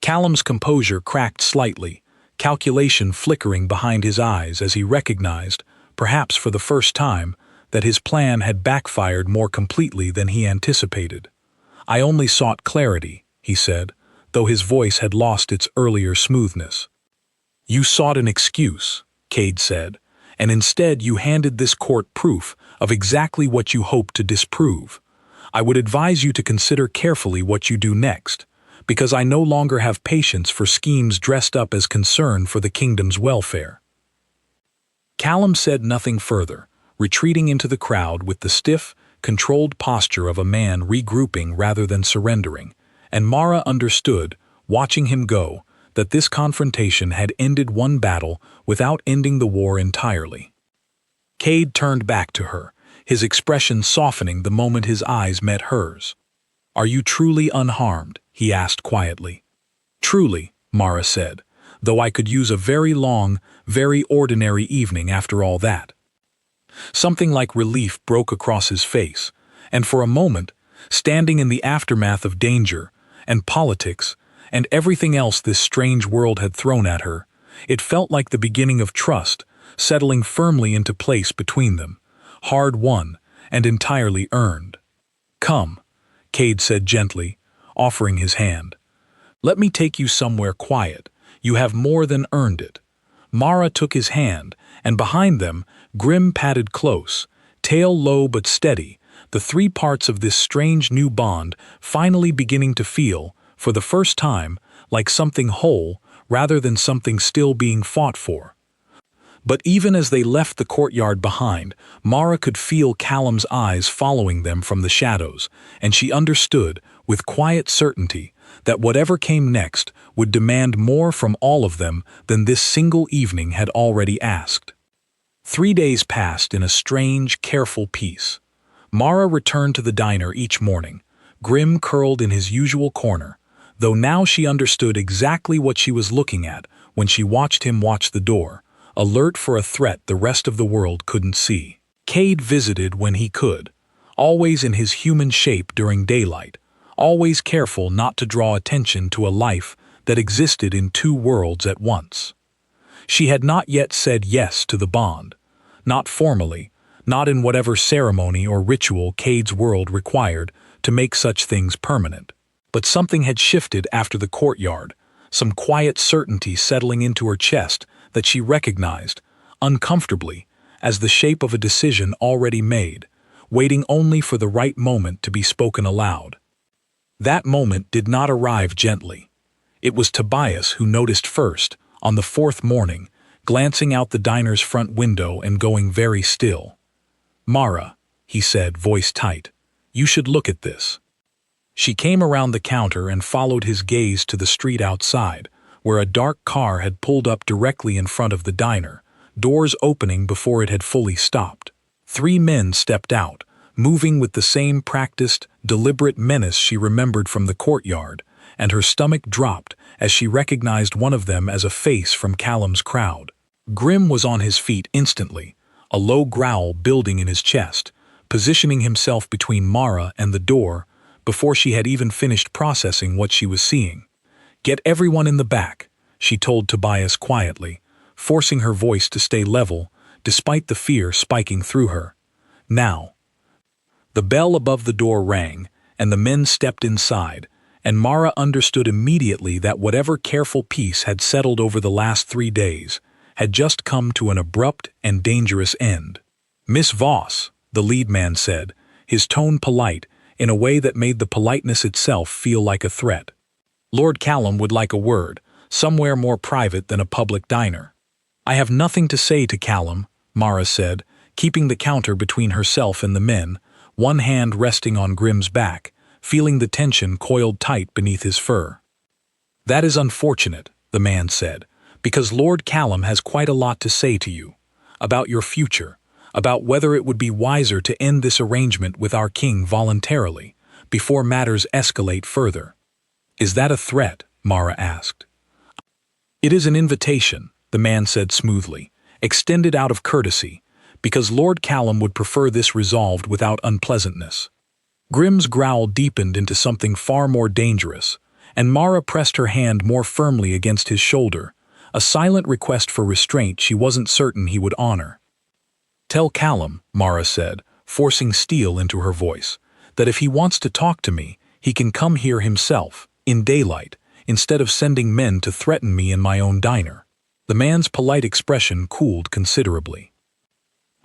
Callum's composure cracked slightly, calculation flickering behind his eyes as he recognized, perhaps for the first time, that his plan had backfired more completely than he anticipated. "I only sought clarity," he said, though his voice had lost its earlier smoothness. "You sought an excuse," Kade said, "and instead you handed this court proof of exactly what you hoped to disprove. I would advise you to consider carefully what you do next, because I no longer have patience for schemes dressed up as concern for the kingdom's welfare." Callum said nothing further, retreating into the crowd with the stiff, controlled posture of a man regrouping rather than surrendering, and Mara understood, watching him go, that this confrontation had ended one battle without ending the war entirely. Kade turned back to her, his expression softening the moment his eyes met hers. "Are you truly unharmed?" he asked quietly. "Truly," Mara said, "though I could use a very long, very ordinary evening after all that." Something like relief broke across his face, and for a moment, standing in the aftermath of danger, and politics, and everything else this strange world had thrown at her, it felt like the beginning of trust, settling firmly into place between them, hard-won and entirely earned. "Come," Kade said gently, offering his hand. "Let me take you somewhere quiet. You have more than earned it." Mara took his hand, and behind them, Grimm padded close, tail low but steady, the three parts of this strange new bond finally beginning to feel, for the first time, like something whole rather than something still being fought for. But even as they left the courtyard behind, Mara could feel Callum's eyes following them from the shadows, and she understood, with quiet certainty, that whatever came next would demand more from all of them than this single evening had already asked. 3 days passed in a strange, careful peace. Mara returned to the diner each morning, Grimm curled in his usual corner, though now she understood exactly what she was looking at when she watched him watch the door, alert for a threat the rest of the world couldn't see. Kade visited when he could, always in his human shape during daylight, always careful not to draw attention to a life that existed in two worlds at once. She had not yet said yes to the bond, not formally, not in whatever ceremony or ritual Kade's world required to make such things permanent. But something had shifted after the courtyard, some quiet certainty settling into her chest that she recognized, uncomfortably, as the shape of a decision already made, waiting only for the right moment to be spoken aloud. That moment did not arrive gently. It was Tobias who noticed first, on the 4th morning, glancing out the diner's front window and going very still. "Mara," he said, voice tight, "you should look at this." She came around the counter and followed his gaze to the street outside, where a dark car had pulled up directly in front of the diner, doors opening before it had fully stopped. 3 men stepped out, moving with the same practiced, deliberate menace she remembered from the courtyard, and her stomach dropped as she recognized one of them as a face from Callum's crowd. Grimm was on his feet instantly, a low growl building in his chest, positioning himself between Mara and the door before she had even finished processing what she was seeing. "Get everyone in the back," she told Tobias quietly, forcing her voice to stay level despite the fear spiking through her. "Now." The bell above the door rang, and the men stepped inside, and Mara understood immediately that whatever careful peace had settled over the last 3 days had just come to an abrupt and dangerous end. "Miss Voss," the lead man said, his tone polite in a way that made the politeness itself feel like a threat. "Lord Callum would like a word, somewhere more private than a public diner." "I have nothing to say to Callum," Mara said, keeping the counter between herself and the men, one hand resting on Grimm's back, feeling the tension coiled tight beneath his fur. "That is unfortunate," the man said, "because Lord Callum has quite a lot to say to you, about your future, about whether it would be wiser to end this arrangement with our king voluntarily, before matters escalate further." "Is that a threat?" Mara asked. "It is an invitation," the man said smoothly, extended out of courtesy, because Lord Callum would prefer this resolved without unpleasantness. Grimm's growl deepened into something far more dangerous, and Mara pressed her hand more firmly against his shoulder, a silent request for restraint she wasn't certain he would honor. "Tell Callum," Mara said, forcing steel into her voice, "that if he wants to talk to me, he can come here himself, in daylight, instead of sending men to threaten me in my own diner." The man's polite expression cooled considerably.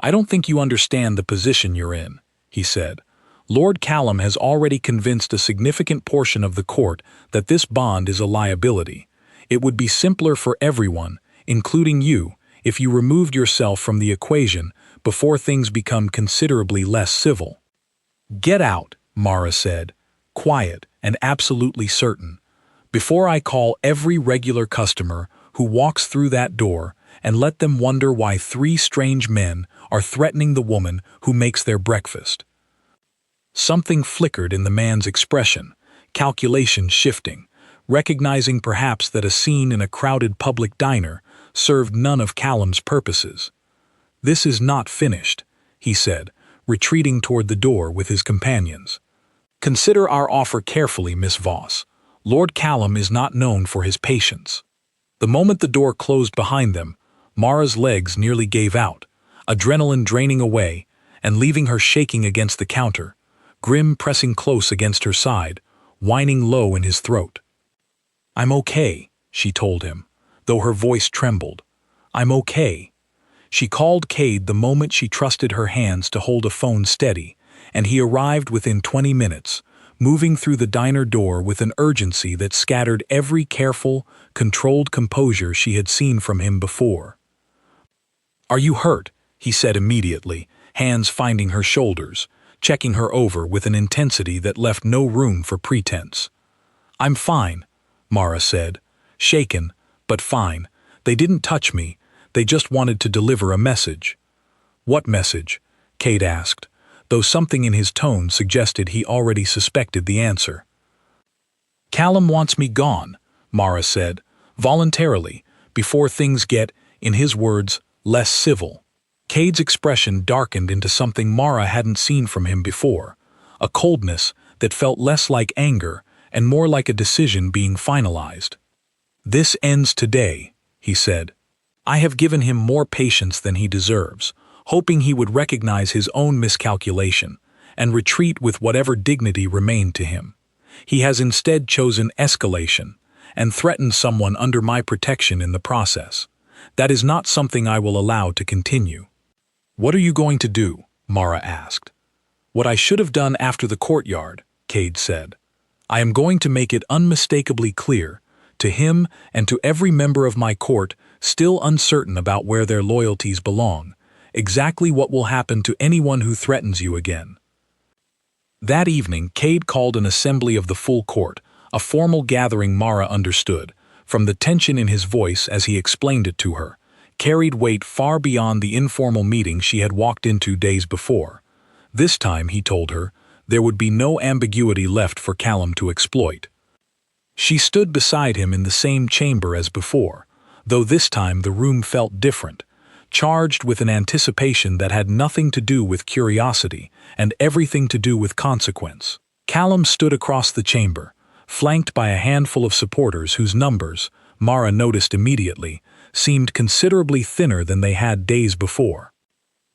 "I don't think you understand the position you're in," he said. "Lord Callum has already convinced a significant portion of the court that this bond is a liability. It would be simpler for everyone, including you, if you removed yourself from the equation before things become considerably less civil." "Get out," Mara said, quiet and absolutely certain, "before I call every regular customer who walks through that door and let them wonder why 3 strange men are threatening the woman who makes their breakfast. Something flickered in the man's expression, calculation shifting, recognizing perhaps that a scene in a crowded public diner served none of Callum's purposes. "This is not finished," he said, retreating toward the door with his companions. "Consider our offer carefully, Miss Voss. Lord Callum is not known for his patience." The moment the door closed behind them, Mara's legs nearly gave out, adrenaline draining away and leaving her shaking against the counter, Grimm pressing close against her side, whining low in his throat. "I'm okay," she told him, though her voice trembled. "I'm okay." She called Kade the moment she trusted her hands to hold a phone steady, and he arrived within 20 minutes, moving through the diner door with an urgency that scattered every careful, controlled composure she had seen from him before. "Are you hurt?" he said immediately, hands finding her shoulders, checking her over with an intensity that left no room for pretense. "I'm fine," Mara said, shaken, but fine. "They didn't touch me, they just wanted to deliver a message." "What message?" Kade asked, though something in his tone suggested he already suspected the answer. "Callum wants me gone," Mara said, voluntarily, before things get, in his words, less civil. Kade's expression darkened into something Mara hadn't seen from him before, a coldness that felt less like anger and more like a decision being finalized. "This ends today," he said. "I have given him more patience than he deserves, hoping he would recognize his own miscalculation and retreat with whatever dignity remained to him. He has instead chosen escalation and threatened someone under my protection in the process. That is not something I will allow to continue." "What are you going to do?" Mara asked. "What I should have done after the courtyard," Kade said. "I am going to make it unmistakably clear, to him and to every member of my court still uncertain about where their loyalties belong, exactly what will happen to anyone who threatens you again." That evening, Kade called an assembly of the full court, a formal gathering Mara understood, from the tension in his voice as he explained it to her, carried weight far beyond the informal meeting she had walked into days before. This time, he told her, there would be no ambiguity left for Callum to exploit. She stood beside him in the same chamber as before, though this time the room felt different, charged with an anticipation that had nothing to do with curiosity and everything to do with consequence. Callum stood across the chamber, flanked by a handful of supporters whose numbers, Mara noticed immediately, seemed considerably thinner than they had days before.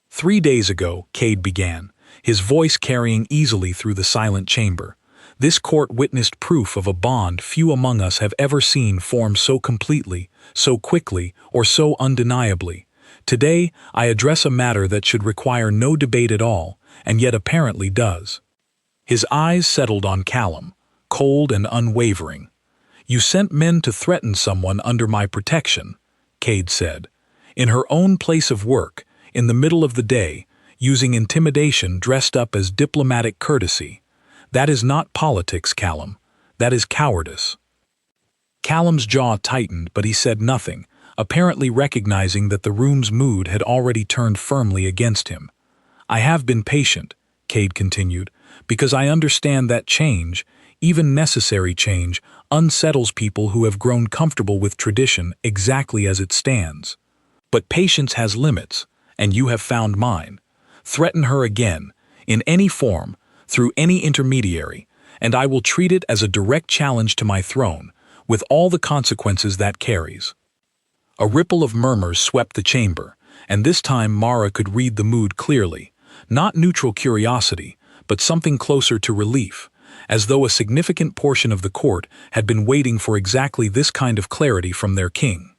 "3 days ago," Kade began, his voice carrying easily through the silent chamber, "this court witnessed proof of a bond few among us have ever seen form so completely, so quickly, or so undeniably. Today, I address a matter that should require no debate at all, and yet apparently does." His eyes settled on Callum, cold and unwavering. "You sent men to threaten someone under my protection," Kade said, "in her own place of work, in the middle of the day, using intimidation dressed up as diplomatic courtesy. That is not politics, Callum. That is cowardice." Callum's jaw tightened, but he said nothing, apparently recognizing that the room's mood had already turned firmly against him. "I have been patient," Kade continued, "because I understand that change, even necessary change, unsettles people who have grown comfortable with tradition exactly as it stands. But patience has limits, and you have found mine. Threaten her again, in any form, through any intermediary, and I will treat it as a direct challenge to my throne, with all the consequences that carries." A ripple of murmurs swept the chamber, and this time Mara could read the mood clearly, not neutral curiosity, but something closer to relief, as though a significant portion of the court had been waiting for exactly this kind of clarity from their king.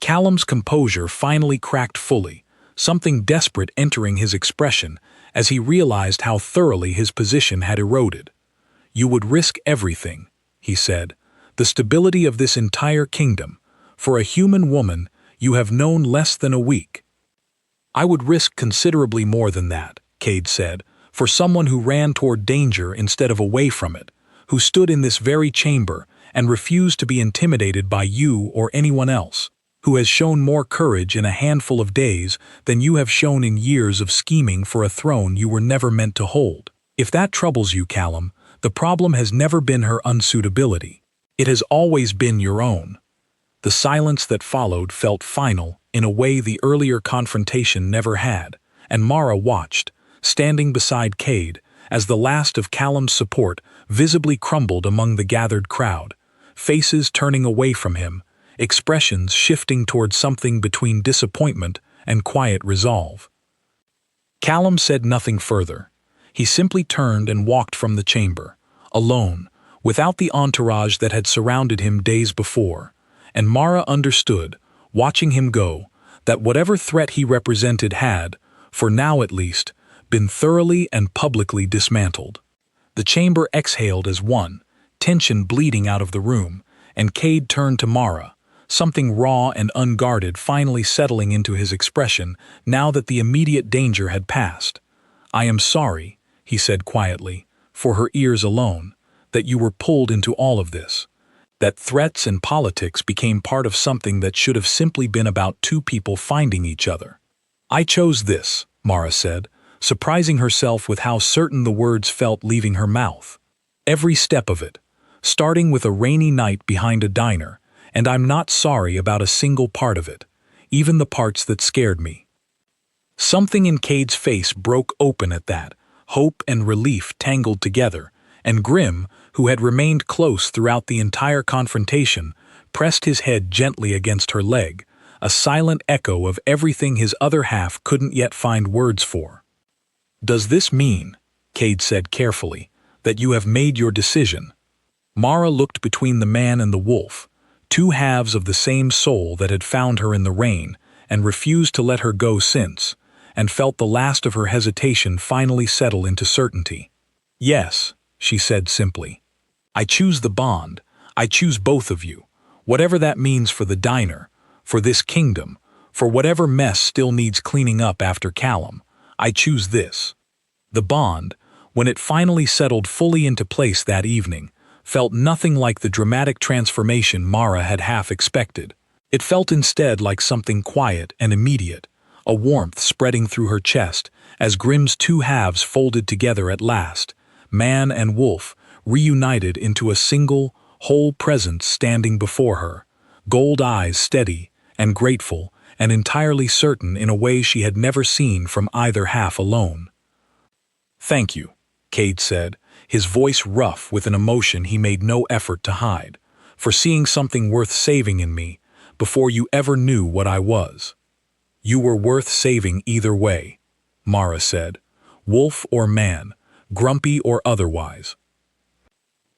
Callum's composure finally cracked fully, something desperate entering his expression as he realized how thoroughly his position had eroded. "You would risk everything," he said, "the stability of this entire kingdom. For a human woman, you have known less than a week." "I would risk considerably more than that," Kade said, "for someone who ran toward danger instead of away from it, who stood in this very chamber and refused to be intimidated by you or anyone else." who has shown more courage in a handful of days than you have shown in years of scheming for a throne you were never meant to hold. If that troubles you, Callum, the problem has never been her unsuitability. It has always been your own." The silence that followed felt final in a way the earlier confrontation never had, and Mara watched, standing beside Kade, as the last of Callum's support visibly crumbled among the gathered crowd, faces turning away from him, expressions shifting toward something between disappointment and quiet resolve. Callum said nothing further. He simply turned and walked from the chamber, alone, without the entourage that had surrounded him days before, and Mara understood, watching him go, that whatever threat he represented had, for now at least, been thoroughly and publicly dismantled. The chamber exhaled as one, tension bleeding out of the room, and Kade turned to Mara, something raw and unguarded finally settling into his expression now that the immediate danger had passed. "I am sorry," he said quietly, for her ears alone, "that you were pulled into all of this. That threats and politics became part of something that should have simply been about two people finding each other." "I chose this," Mara said, surprising herself with how certain the words felt leaving her mouth. "Every step of it, starting with a rainy night behind a diner, and I'm not sorry about a single part of it, even the parts that scared me." Something in Kade's face broke open at that, hope and relief tangled together, and Grimm, who had remained close throughout the entire confrontation, pressed his head gently against her leg, a silent echo of everything his other half couldn't yet find words for. "Does this mean," Kade said carefully, "that you have made your decision?" Mara looked between the man and the wolf, two halves of the same soul that had found her in the rain and refused to let her go since, and felt the last of her hesitation finally settle into certainty. "Yes," she said simply. "I choose the bond. I choose both of you, whatever that means for the diner, for this kingdom, for whatever mess still needs cleaning up after Callum. I choose this." The bond, when it finally settled fully into place that evening, felt nothing like the dramatic transformation Mara had half expected. It felt instead like something quiet and immediate, a warmth spreading through her chest as Grimm's two halves folded together at last, man and wolf, reunited into a single, whole presence standing before her, gold eyes steady and grateful and entirely certain in a way she had never seen from either half alone. "Thank you," Kade said, his voice rough with an emotion he made no effort to hide, "for seeing something worth saving in me before you ever knew what I was." "You were worth saving either way," Mara said, "wolf or man, grumpy or otherwise."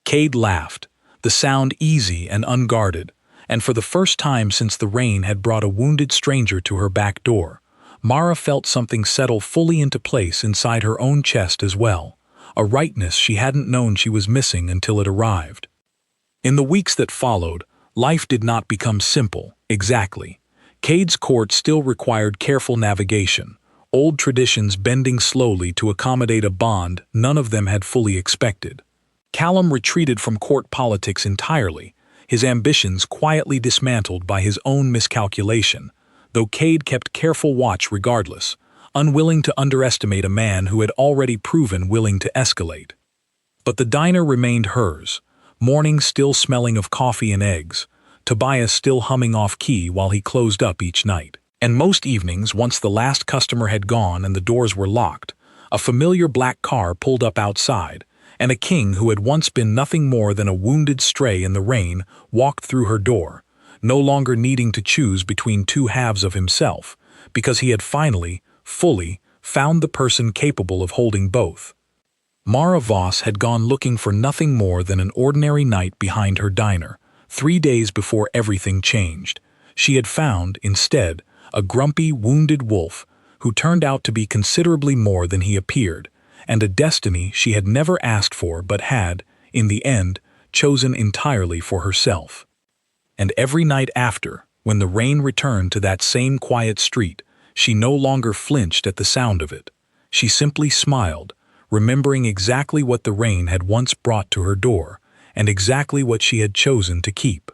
Kade laughed, the sound easy and unguarded, and for the first time since the rain had brought a wounded stranger to her back door, Mara felt something settle fully into place inside her own chest as well, a rightness she hadn't known she was missing until it arrived. In the weeks that followed, life did not become simple, exactly. Kade's court still required careful navigation, old traditions bending slowly to accommodate a bond none of them had fully expected. Callum retreated from court politics entirely, his ambitions quietly dismantled by his own miscalculation, though Kade kept careful watch regardless, unwilling to underestimate a man who had already proven willing to escalate. But the diner remained hers, mornings still smelling of coffee and eggs, Tobias still humming off-key while he closed up each night. And most evenings, once the last customer had gone and the doors were locked, a familiar black car pulled up outside, and a king who had once been nothing more than a wounded stray in the rain walked through her door, no longer needing to choose between two halves of himself, because he had finally, fully, found the person capable of holding both. Mara Voss had gone looking for nothing more than an ordinary night behind her diner, 3 days before everything changed. She had found, instead, a grumpy, wounded wolf who turned out to be considerably more than he appeared, and a destiny she had never asked for but had, in the end, chosen entirely for herself. And every night after, when the rain returned to that same quiet street, she no longer flinched at the sound of it. She simply smiled, remembering exactly what the rain had once brought to her door, and exactly what she had chosen to keep.